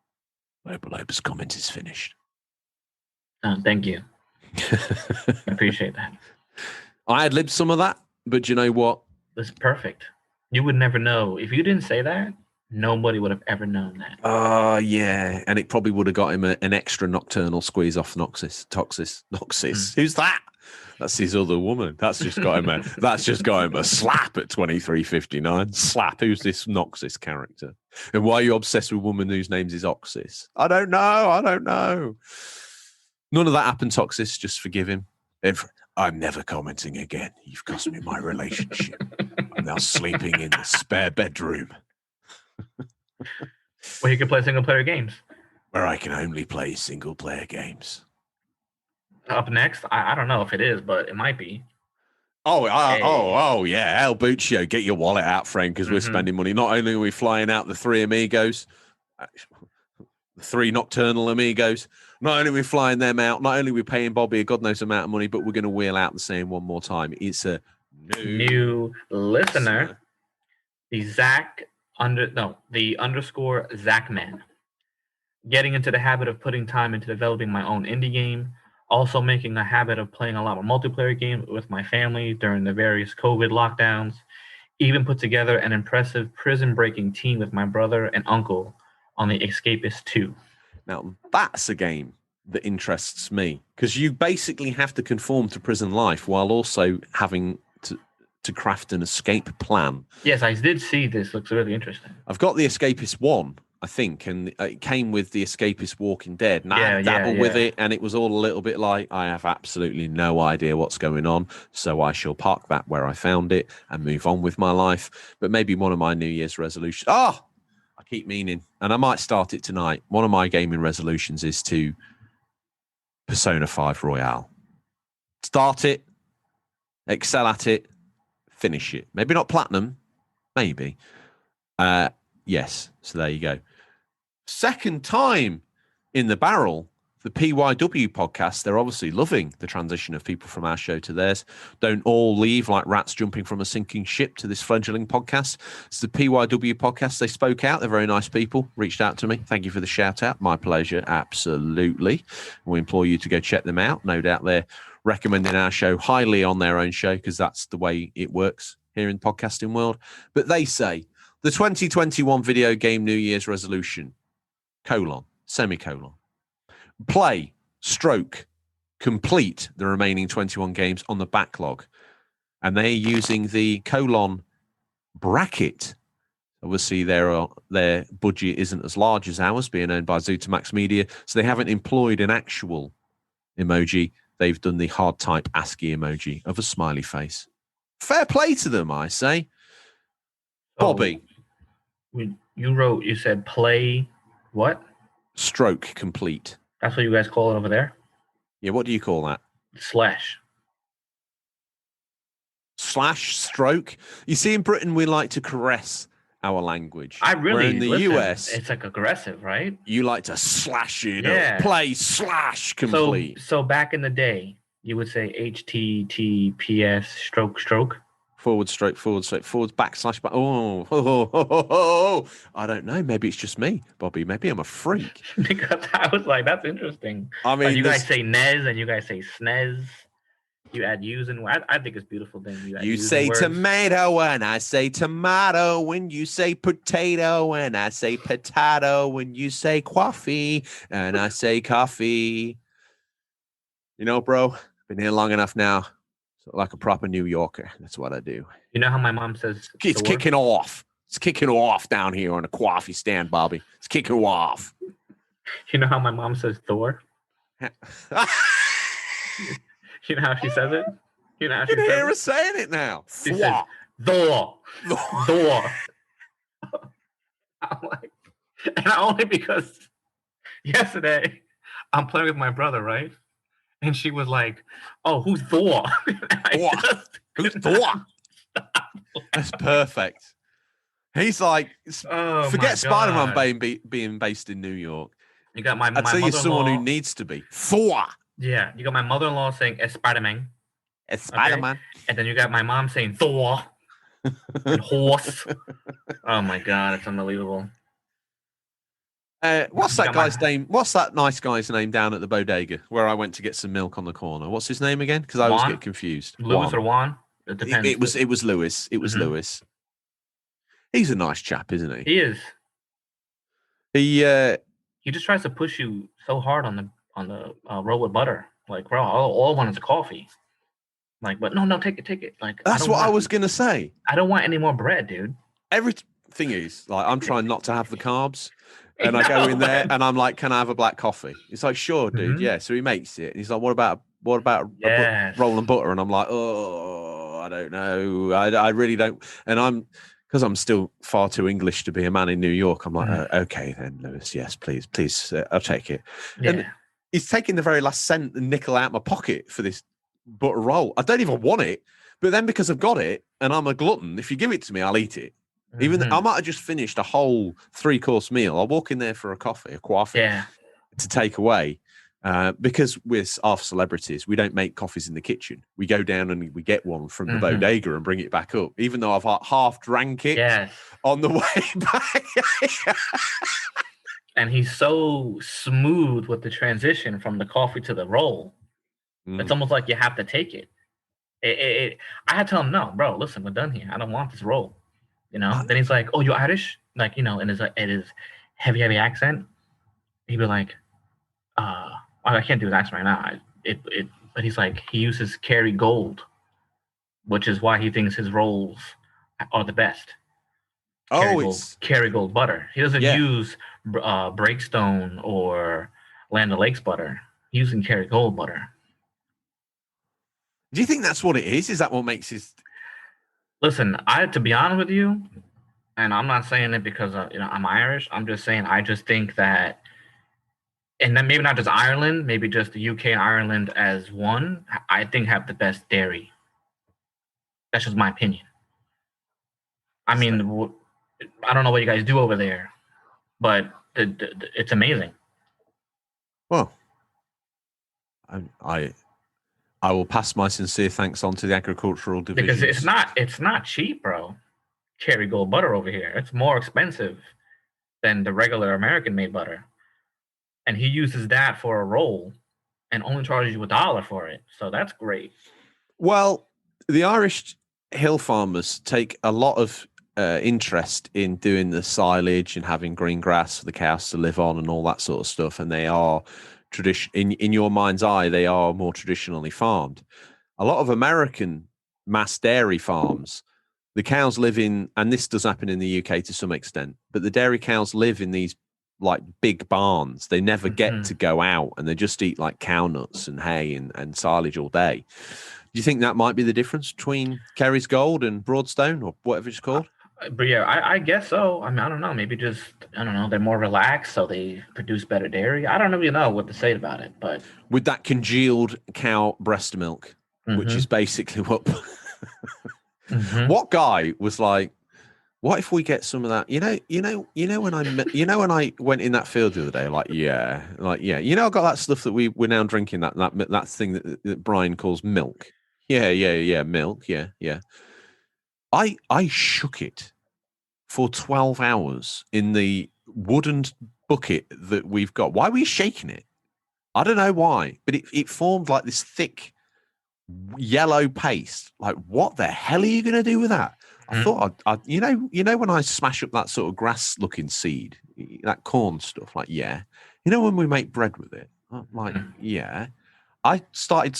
Bobaloba's comment is finished. Thank you. I appreciate that. I ad-libbed some of that, but you know what? That's perfect. You would never know. If you didn't say that, nobody would have ever known that. Yeah. And it probably would have got him an extra nocturnal squeeze off Noxis. Who's that? That's his other woman. That's just got him a slap at 23:59. Slap. Who's this Noxis character? And why are you obsessed with a woman whose name is Oxys? I don't know. None of that happened, Toxis. Just forgive him. I'm never commenting again. You've cost me my relationship. I'm now sleeping in the spare bedroom. Well, you can play single-player games. Where I can only play single-player games. Up next, I don't know if it is, but it might be. Oh, yeah. El Buccio, get your wallet out, friend, because we're spending money. Not only are we flying out the 3 amigos, the 3 nocturnal amigos, not only are we flying them out, not only are we paying Bobby a God knows amount of money, but we're going to wheel out the same one more time. It's a new listener, the underscore Zachman. Getting into the habit of putting time into developing my own indie game. Also making a habit of playing a lot of multiplayer games with my family during the various COVID lockdowns. Even put together an impressive prison-breaking team with my brother and uncle on the Escapist 2. Now, that's a game that interests me, because you basically have to conform to prison life while also having to craft an escape plan. Yes, I did see this. Looks really interesting. I've got the Escapist 1, I think, and it came with the Escapist Walking Dead. And I dabbled with it, and it was all a little bit like, I have absolutely no idea what's going on, so I shall park that where I found it and move on with my life. But maybe one of my New Year's resolutions... I keep meaning, and I might start it tonight. One of my gaming resolutions is to Persona 5 Royale. Start it, excel at it, finish it. Maybe not platinum, maybe. Yes, so there you go. Second time in the barrel, the PYW podcast, they're obviously loving the transition of people from our show to theirs. Don't all leave like rats jumping from a sinking ship to this fledgling podcast. It's the PYW podcast. They spoke out. They're very nice people, reached out to me. Thank you for the shout out. My pleasure. Absolutely. We implore you to go check them out. No doubt they're recommending our show highly on their own show, because that's the way it works here in the podcasting world. But they say the 2021 video game New Year's resolution, : semicolon. Play, complete the remaining 21 games on the backlog. And they're using the : bracket. Obviously, their budget isn't as large as ours, being owned by Zutamax Media, so they haven't employed an actual emoji. They've done the hard type ASCII emoji of a smiley face. Fair play to them, I say. Bobby. You said play what? Complete. That's what you guys call it over there? Yeah, what do you call that? Slash. Stroke? You see, in Britain, we like to caress our language. I Where really in the listen. US, It's like aggressive, right? you like to slash it Yeah. up, play slash complete. So back in the day, you would say HTTPS stroke. Forward stroke, backslash, back. Oh, I don't know. Maybe it's just me, Bobby. Maybe I'm a freak. Because I was like, that's interesting. I mean, like you guys say NES and you guys say SNES. You add U's and I think it's a beautiful thing. You say tomato and I say tomato. When you say potato and I say potato. When you say coffee and I say coffee. You know, bro, been here long enough now. So like a proper New Yorker. That's what I do. You know how my mom says it's kicking off. It's kicking off down here on a coffee stand, Bobby. It's kicking off. You know how my mom says Thor? You know how she says it? You know how she says it? You can hear her saying it now. She says, Thor. Thor. I'm like, and only because yesterday I'm playing with my brother, right? And she was like, "Oh, who's Thor?" Thor. Who's Thor? That's perfect. He's like, forget Spider-Man being based in New York. You got my I'd say you're someone who needs to be Thor. Yeah, you got my mother-in-law saying Spider-Man. Spider-Man. Okay? And then you got my mom saying Thor. And horse. Oh my god, it's unbelievable. What's that guy's name? What's that nice guy's name down at the bodega where I went to get some milk on the corner? What's his name again? Because I always get confused. Lewis or Juan? It depends. It was Lewis. It was Lewis. He's a nice chap, isn't he? He is. He just tries to push you so hard on the roll with butter. Like, bro, all I want is a coffee. Like, but no, take it. Like, that's what I was gonna say. I don't want any more bread, dude. Everything is like, I'm trying not to have the carbs, and I go in there and I'm like, "Can I have a black coffee?" It's like, "Sure, dude, yeah." So he makes it, and he's like, "What about roll and butter?" And I'm like, "Oh, I don't know. I really don't." And because I'm still far too English to be a man in New York. I'm like, "Okay, then, Lewis. Yes, please, I'll take it." Yeah. And he's taking the very last cent and nickel out my pocket for this butter roll. I don't even want it, but then because I've got it and I'm a glutton, if you give it to me, I'll eat it. Even I might have just finished a whole 3-course meal. I'll walk in there for a coffee to take away, because we're half celebrities. We don't make coffees in the kitchen. We go down and we get one from the bodega and bring it back up, even though I've half drank it on the way back. And he's so smooth with the transition from the coffee to the roll. It's almost like you have to take it. I had to tell him, no, bro, listen, we're done here. I don't want this roll. You know? Then he's like, oh, you're Irish? Like, you know, in his heavy accent. He'd be like, I can't do his accent right now. But he's like, he uses Kerrygold, which is why he thinks his rolls are the best. It's Kerrygold butter. He doesn't use Breakstone or Land O'Lakes butter. He's using Kerrygold butter. Do you think that's what it is? Is that what makes his? Listen, to be honest with you, and I'm not saying it because I'm Irish. I'm just saying I just think that, and then maybe not just Ireland, maybe just the UK and Ireland as one, I think have the best dairy. That's just my opinion. I mean, I don't know what you guys do over there, but it's amazing. Well, I will pass my sincere thanks on to the agricultural division. Because it's not cheap, bro. Kerrygold butter over here. It's more expensive than the regular American-made butter. And he uses that for a roll and only charges you $1 for it. So that's great. Well, the Irish hill farmers take a lot of interest in doing the silage and having green grass for the cows to live on and all that sort of stuff. And they are in your mind's eye, they are more traditionally farmed. A lot of American mass dairy farms, the cows live in, and this does happen in the UK to some extent, but the dairy cows live in these like big barns. They never get to go out, and they just eat like cow nuts and hay and silage all day. Do you think that might be the difference between Kerry's Gold and Broadstone, or whatever it's called? But yeah, I guess so. I mean, I don't know. Maybe just, I don't know, they're more relaxed, so they produce better dairy. I don't really know what to say about it, but with that congealed cow breast milk, which is basically what what guy was like, What if we get some of that? When when I went in that field the other day, I got that stuff that we're now drinking that thing that Brian calls milk. Yeah, milk. Yeah. I shook it for 12 hours in the wooden bucket that we've got. Why were you shaking it? I don't know why, but it formed like this thick yellow paste. Like, what the hell are you going to do with that? I thought when I smash up that sort of grass-looking seed, that corn stuff, when we make bread with it, I started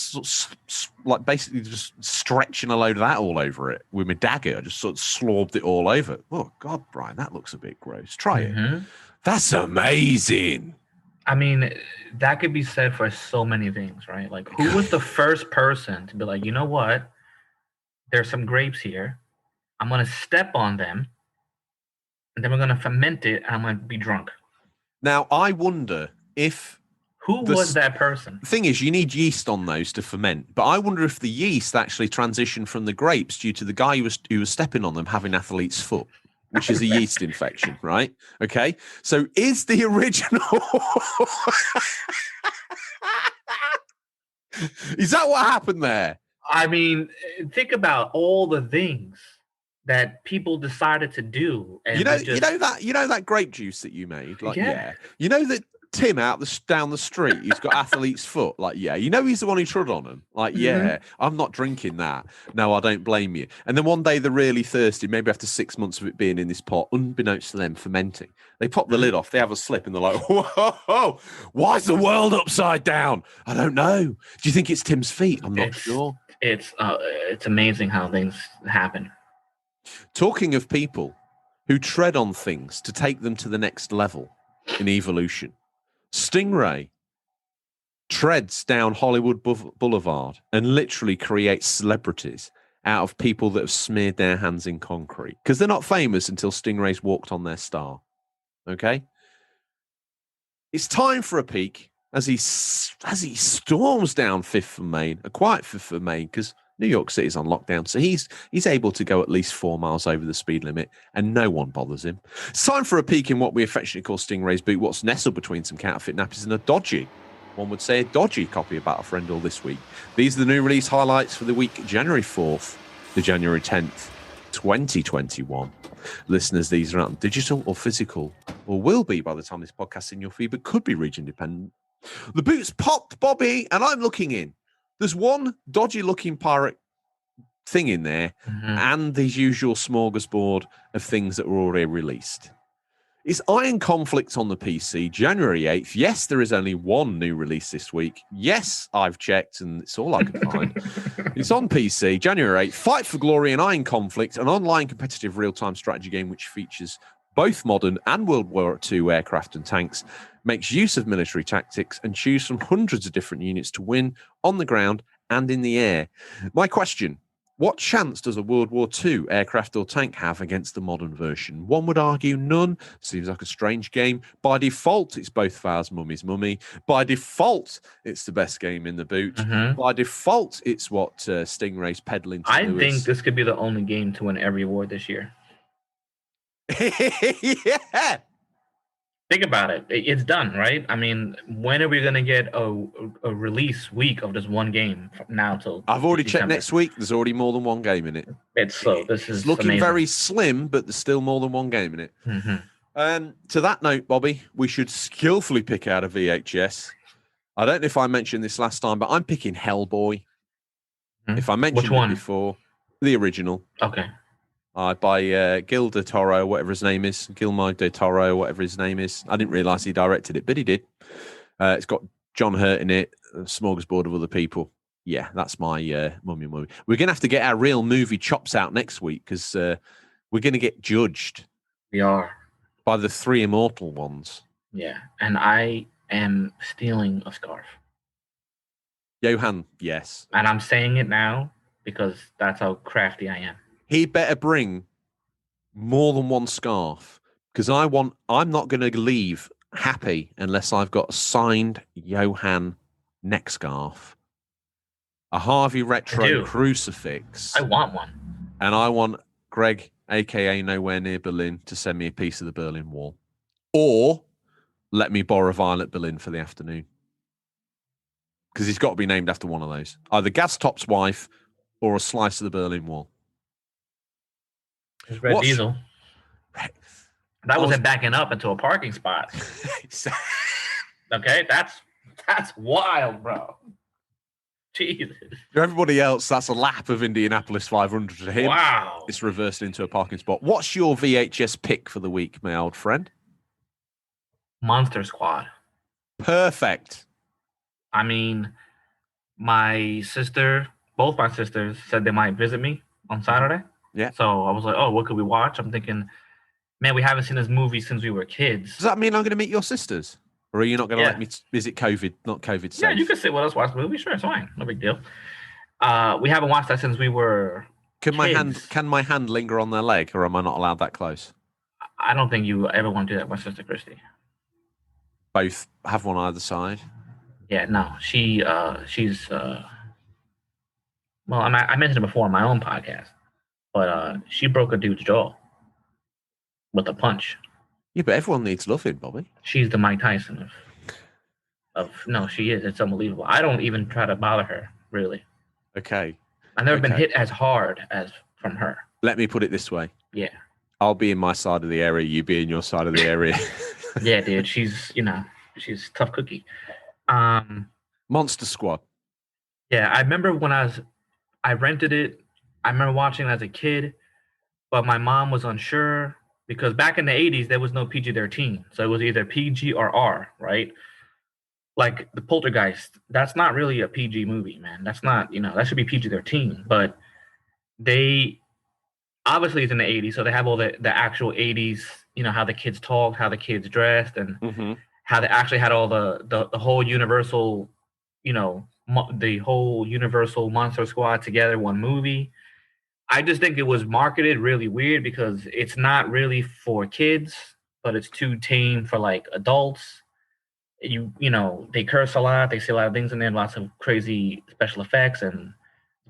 like basically just stretching a load of that all over it with my dagger. I just sort of slobbed it all over. Oh God, Brian, that looks a bit gross. Try it. That's amazing. I mean, that could be said for so many things, right? Like, who was the first person to be like, you know what? There's some grapes here. I'm gonna step on them, and then we're gonna ferment it, and I'm gonna be drunk. Now, I wonder if who was that person? The thing is, you need yeast on those to ferment, but I wonder if the yeast actually transitioned from the grapes due to the guy who was stepping on them having athlete's foot, which is a yeast infection, right? Okay, so is the original? Is that what happened there? I mean, think about all the things that people decided to do. And you know that grape juice that you made, you know that Tim down the street, he's got athlete's foot, he's the one who trod on him, I'm not drinking that. No, I don't blame you. And then one day they're really thirsty, maybe after 6 months of it being in this pot, unbeknownst to them, fermenting, they pop the lid off, they have a slip, and they're like, whoa, why is the world upside down? I don't know. Do you think it's Tim's feet? I'm not sure. It's amazing how things happen. Talking of people who tread on things to take them to the next level in evolution, Stingray treads down Hollywood Boulevard and literally creates celebrities out of people that have smeared their hands in concrete, because they're not famous until Stingrays walked on their star. Okay? It's time for a peek as he storms down Fifth and Main, a quiet Fifth and Main, because New York City's on lockdown, so he's able to go at least 4 miles over the speed limit, and no one bothers him. It's time for a peek in what we affectionately call Stingray's boot, what's nestled between some counterfeit nappies and a dodgy copy of Battlefriend this week. These are the new release highlights for the week January 4th to January 10th, 2021. Listeners, these are out digital or physical, or will be by the time this podcast's in your feed, but could be region dependent. The boots popped, Bobby, and I'm looking in. There's one dodgy-looking pirate thing in there, and the usual smorgasbord of things that were already released. It's Iron Conflict on the PC, January 8th. Yes, there is only one new release this week. Yes, I've checked, and it's all I could find. It's on PC, January 8th. Fight for Glory and Iron Conflict, an online competitive real-time strategy game which features both modern and World War II aircraft and tanks, makes use of military tactics, and choose from hundreds of different units to win on the ground and in the air. My question, what chance does a World War II aircraft or tank have against the modern version? One would argue none. Seems like a strange game. By default, it's both Fowler's Mummy's Mummy. By default, it's the best game in the boot. By default, it's what Stingray's peddling to Lewis. I think this could be the only game to win every award this year. Yeah. Think about it. It's done, right? I mean, when are we going to get a release week of just one game from now till I've already December? checked next week. There's already more than one game in it. It's looking amazing. very slim, but there's still more than one game in it. To that note, Bobby, we should skillfully pick out a VHS. I don't know if I mentioned this last time, but I'm picking Hellboy. If I mentioned it before, the original. Okay. By Gil de Toro, whatever his name is. Guillermo de Toro, whatever his name is. I didn't realise he directed it, but he did. It's got John Hurt in it, a smorgasbord of other people. Yeah, that's my mummy movie. We're going to have to get our real movie chops out next week, because we're going to get judged. We are. By the three immortal ones. Yeah, and I am stealing a scarf. Johan, yes. And I'm saying it now because that's how crafty I am. He better bring more than one scarf, because I'm not going to leave happy unless I've got a signed Johan neck scarf, a Harvey Retro crucifix. I want one. And I want Greg aka nowhere near Berlin, to send me a piece of the Berlin Wall, or let me borrow Violet Berlin for the afternoon, because he's got to be named after one of those, either Gastop's wife or a slice of the Berlin Wall. There's Red Diesel. That wasn't backing up into a parking spot. Okay, that's wild, bro. Jesus. For everybody else, that's a lap of Indianapolis 500 to him. Wow. It's reversed into a parking spot. What's your VHS pick for the week, my old friend? Monster Squad. Perfect. I mean, both my sisters said they might visit me on Saturday. Yeah. So I was like, oh, what could we watch? I'm thinking, man, we haven't seen this movie since we were kids. Does that mean I'm going to meet your sisters? Or are you not going to let me visit COVID, not COVID safe? Yeah, you can sit with us, watch the movie. Sure, it's fine. No big deal. We haven't watched that since we were Can my hand linger on their leg, or am I not allowed that close? I don't think you ever want to do that with my sister, Christy. Both have one either side? Yeah, no. She's... well, I mentioned it before on my own podcast, but she broke a dude's jaw with a punch. Yeah, but everyone needs loving, Bobby. She's the Mike Tyson of no, she is. It's unbelievable. I don't even try to bother her, really. Okay. I've never been hit as hard as from her. Let me put it this way. Yeah. I'll be in my side of the area, you be in your side of the area. Yeah, dude. She's a tough cookie. Monster Squad. Yeah, I remember when I rented it. I remember watching it as a kid, but my mom was unsure because back in the 80s, there was no PG-13. So it was either PG or R, right? Like the Poltergeist, that's not really a PG movie, man. That's not, that should be PG-13. But they, obviously it's in the 80s, so they have all the actual 80s, how the kids talked, how the kids dressed, and how they actually had all the whole Universal, the whole Universal Monster Squad together, one movie. I just think it was marketed really weird because it's not really for kids, but it's too tame for like adults. They curse a lot, they say a lot of things in there, lots of crazy special effects and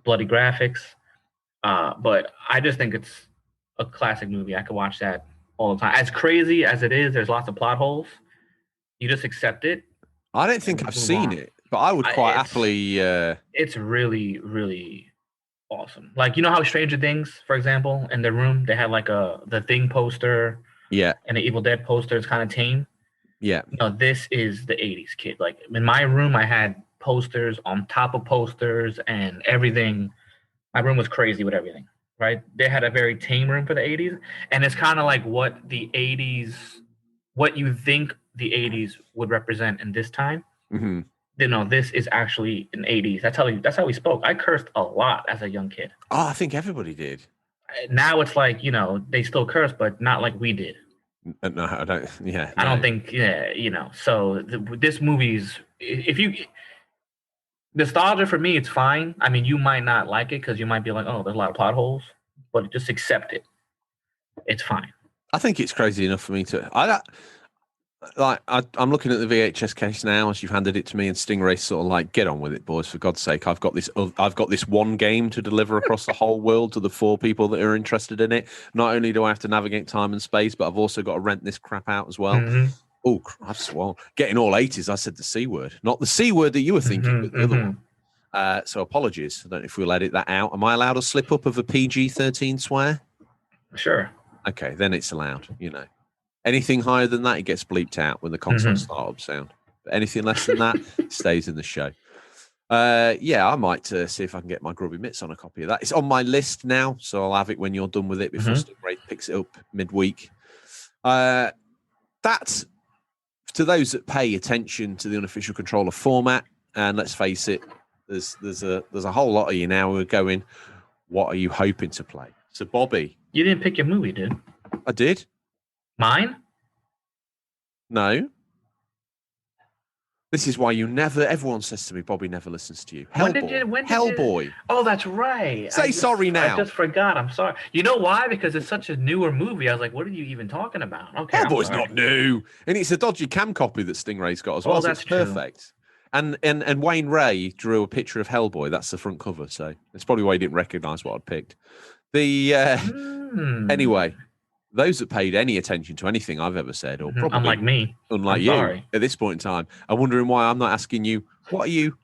bloody graphics. But I just think it's a classic movie. I could watch that all the time. As crazy as it is, there's lots of plot holes. You just accept it. I don't think I've seen it, but I would quite happily. It's really, really awesome. Like, how Stranger Things, for example, in their room, they had like the Thing poster. Yeah. And the Evil Dead poster is kind of tame. Yeah. This is the 80s, kid. Like in my room, I had posters on top of posters and everything. My room was crazy with everything, right? They had a very tame room for the 80s. And it's kind of like what you think the 80s would represent in this time. Mm-hmm. This is actually in 80s. That's how we spoke. I cursed a lot as a young kid. Oh, I think everybody did. Now it's like, they still curse, but not like we did. No, I don't. Yeah, I don't think. Yeah, So this movie's nostalgia for me, it's fine. I mean, you might not like it because you might be like, oh, there's a lot of plot holes, but just accept it. It's fine. I think it's crazy enough for me to. I'm looking at the VHS case now as you've handed it to me, and Stingrays sort of like, get on with it, boys. For God's sake, I've got this one game to deliver across the whole world to the 4 people that are interested in it. Not only do I have to navigate time and space, but I've also got to rent this crap out as well. Mm-hmm. Oh, I've swallowed. Getting all 80s. I said the C word, not the C word that you were thinking, but the other one. So apologies. I don't know if we'll edit that out. Am I allowed a slip up of a PG-13 swear? Sure. Okay, then it's allowed. Anything higher than that, it gets bleeped out when the console startup sound. But anything less than that, it stays in the show. I might see if I can get my grubby mitts on a copy of that. It's on my list now, so I'll have it when you're done with it before Stingray picks it up midweek. That's to those that pay attention to the unofficial controller format. And let's face it, there's a whole lot of you now who are going, what are you hoping to play? So, Bobby. You didn't pick your movie, dude. I did. Mine? No. This is why everyone says to me, Bobby never listens to you. Hellboy. Oh, that's right. Say sorry now. I just forgot. I'm sorry. You know why? Because it's such a newer movie. I was like, what are you even talking about? Okay. Hellboy's not new. And it's a dodgy cam copy that Stingray's got as well. That's perfect. True. And Wayne Ray drew a picture of Hellboy. That's the front cover. So that's probably why he didn't recognize what I'd picked. The anyway, those that paid any attention to anything I've ever said, or probably unlike me, unlike I'm you, sorry. at this point in time, are wondering why I'm not asking you, what are you?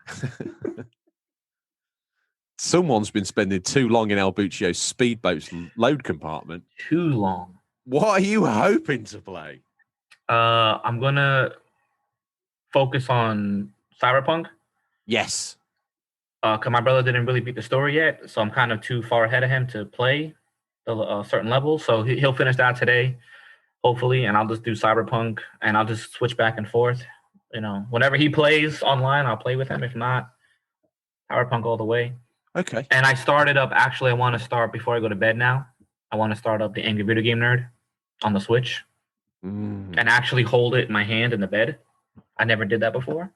Someone's been spending too long in El Buccio's speedboat's load compartment. Too long. What are you hoping to play? I'm gonna focus on Cyberpunk. Yes. Because my brother didn't really beat the story yet, so I'm kind of too far ahead of him to play a certain level. So he'll finish that today, hopefully, and I'll just do Cyberpunk, and I'll just switch back and forth. You know, whenever he plays online, I'll play with him. If not, Cyberpunk all the way. Okay. And I started up. Actually, I want to start before I go to bed now. I want to start up the Angry Video Game Nerd on the Switch and actually hold it in my hand in the bed. I never did that before.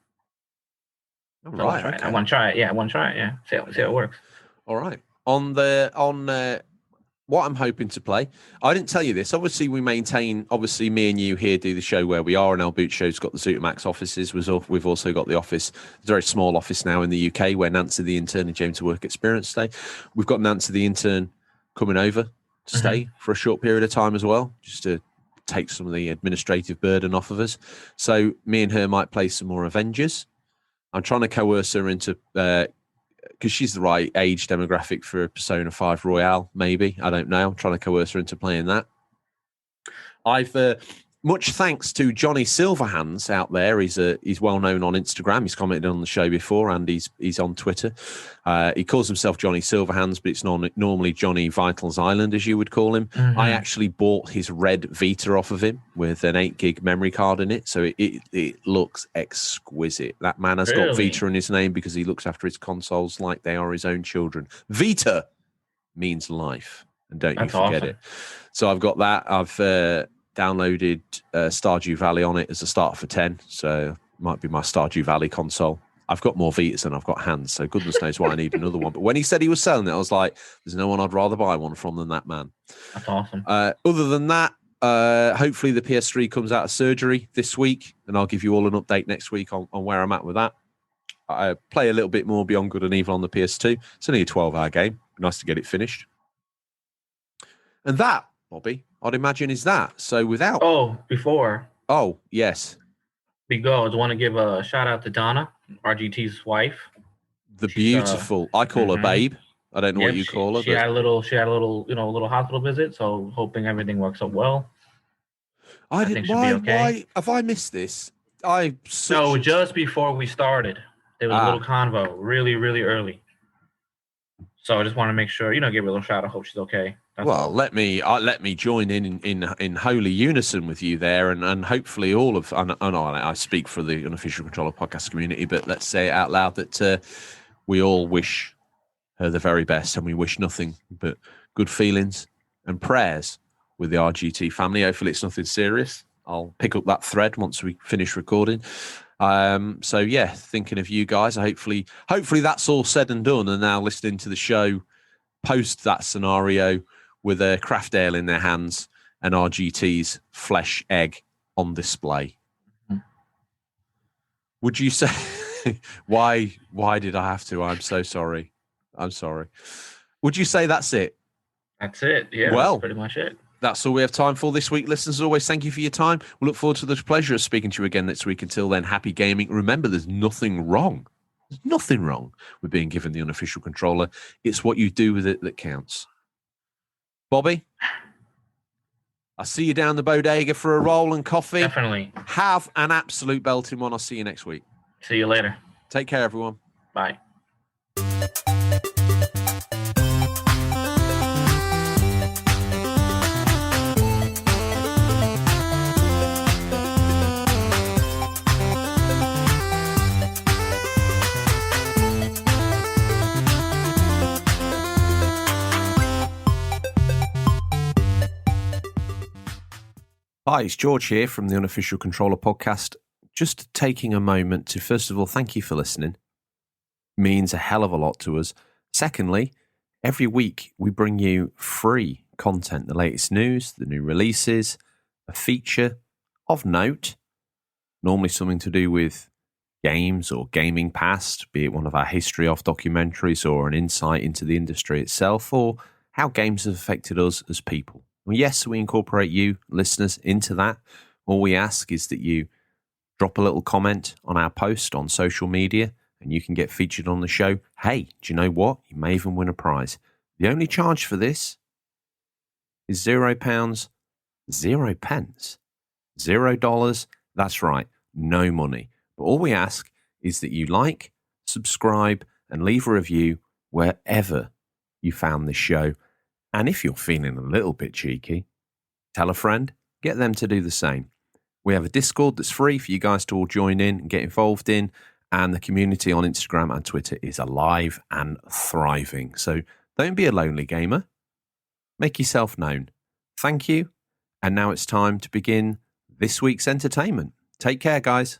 All So right. Okay. I want to try it. Yeah, I want to try it. Yeah, see how it works. All right. On what I'm hoping to play, I didn't tell you this. Obviously, we maintain. Obviously, me and you here do the show where we are, and El Buccio's got the Zutamax offices. We've also got the office, a very small office now in the UK, where Nancy the intern and James to work experience stay. We've got Nancy the intern coming over to stay for a short period of time as well, just to take some of the administrative burden off of us. So me and her might play some more Avengers. I'm trying to coerce her into, because she's the right age demographic for Persona 5 Royale, maybe. I don't know. I'm trying to coerce her into playing that. I've much thanks to Johnny Silverhands out there. He's well known on Instagram. He's commented on the show before, and he's on Twitter. He calls himself Johnny Silverhands, but it's normally Johnny Vitals Island, as you would call him. I actually bought his red Vita off of him with an 8 gig memory card in it, so it looks exquisite. That man has got Vita in his name because he looks after his consoles like they are his own children. Vita means life, and don't you forget it. So I've got that. I've downloaded Stardew Valley on it as a starter for 10, so it might be my Stardew Valley console. I've got more Vitas than I've got hands, so goodness knows why I need another one. But when he said he was selling it, I was like, there's no one I'd rather buy one from than that man. That's awesome. Other than that, hopefully the PS3 comes out of surgery this week, and I'll give you all an update next week on where I'm at with that. I play a little bit more Beyond Good and Evil on the PS2. It's only a 12-hour game. Nice to get it finished. And that, Bobby, I'd imagine is that. So without... Oh, yes. I just want to give a shout out to Donna, RGT's wife. The beautiful. I call her Babe. I don't know what you call her. She had a little, little hospital visit. So hoping everything works out well. I think she'll be okay. Why have I missed this? Just before we started, there was a little convo, really, really early. So I just want to make sure, give her a little shout out. Hope she's okay. Let me join in holy unison with you there, and hopefully all of. I speak for the Unofficial Controller podcast community, but let's say it out loud that we all wish her the very best, and we wish nothing but good feelings and prayers with the RGT family. Hopefully, it's nothing serious. I'll pick up that thread once we finish recording. So yeah, thinking of you guys. Hopefully that's all said and done, and now listening to the show post that scenario with a craft ale in their hands and RGT's flesh egg on display. Would you say why did I have to? I'm so sorry. Would you say that's it? That's it. Yeah. Well, that's pretty much it. That's all we have time for this week, listeners. As always, thank you for your time. We look forward to the pleasure of speaking to you again next week. Until then, happy gaming. Remember, there's nothing wrong. There's nothing wrong with being given the unofficial controller. It's what you do with it that counts. Bobby, I'll see you down the bodega for a roll and coffee. Definitely. Have an absolute belting one. I'll see you next week. See you later. Take care, everyone. Bye. Hi, it's George here from the Unofficial Controller podcast. Just taking a moment to, first of all, thank you for listening. It means a hell of a lot to us. Secondly, every week we bring you free content, the latest news, the new releases, a feature of note, normally something to do with games or gaming past, be it one of our history of documentaries or an insight into the industry itself, or how games have affected us as people. Well, yes, we incorporate you, listeners, into that. All we ask is that you drop a little comment on our post on social media and you can get featured on the show. Hey, do you know what? You may even win a prize. The only charge for this is £0, 0 pence, $0. That's right, no money. But all we ask is that you like, subscribe, and leave a review wherever you found this show. And if you're feeling a little bit cheeky, tell a friend, get them to do the same. We have a Discord that's free for you guys to all join in and get involved in. And the community on Instagram and Twitter is alive and thriving. So don't be a lonely gamer. Make yourself known. Thank you. And now it's time to begin this week's entertainment. Take care, guys.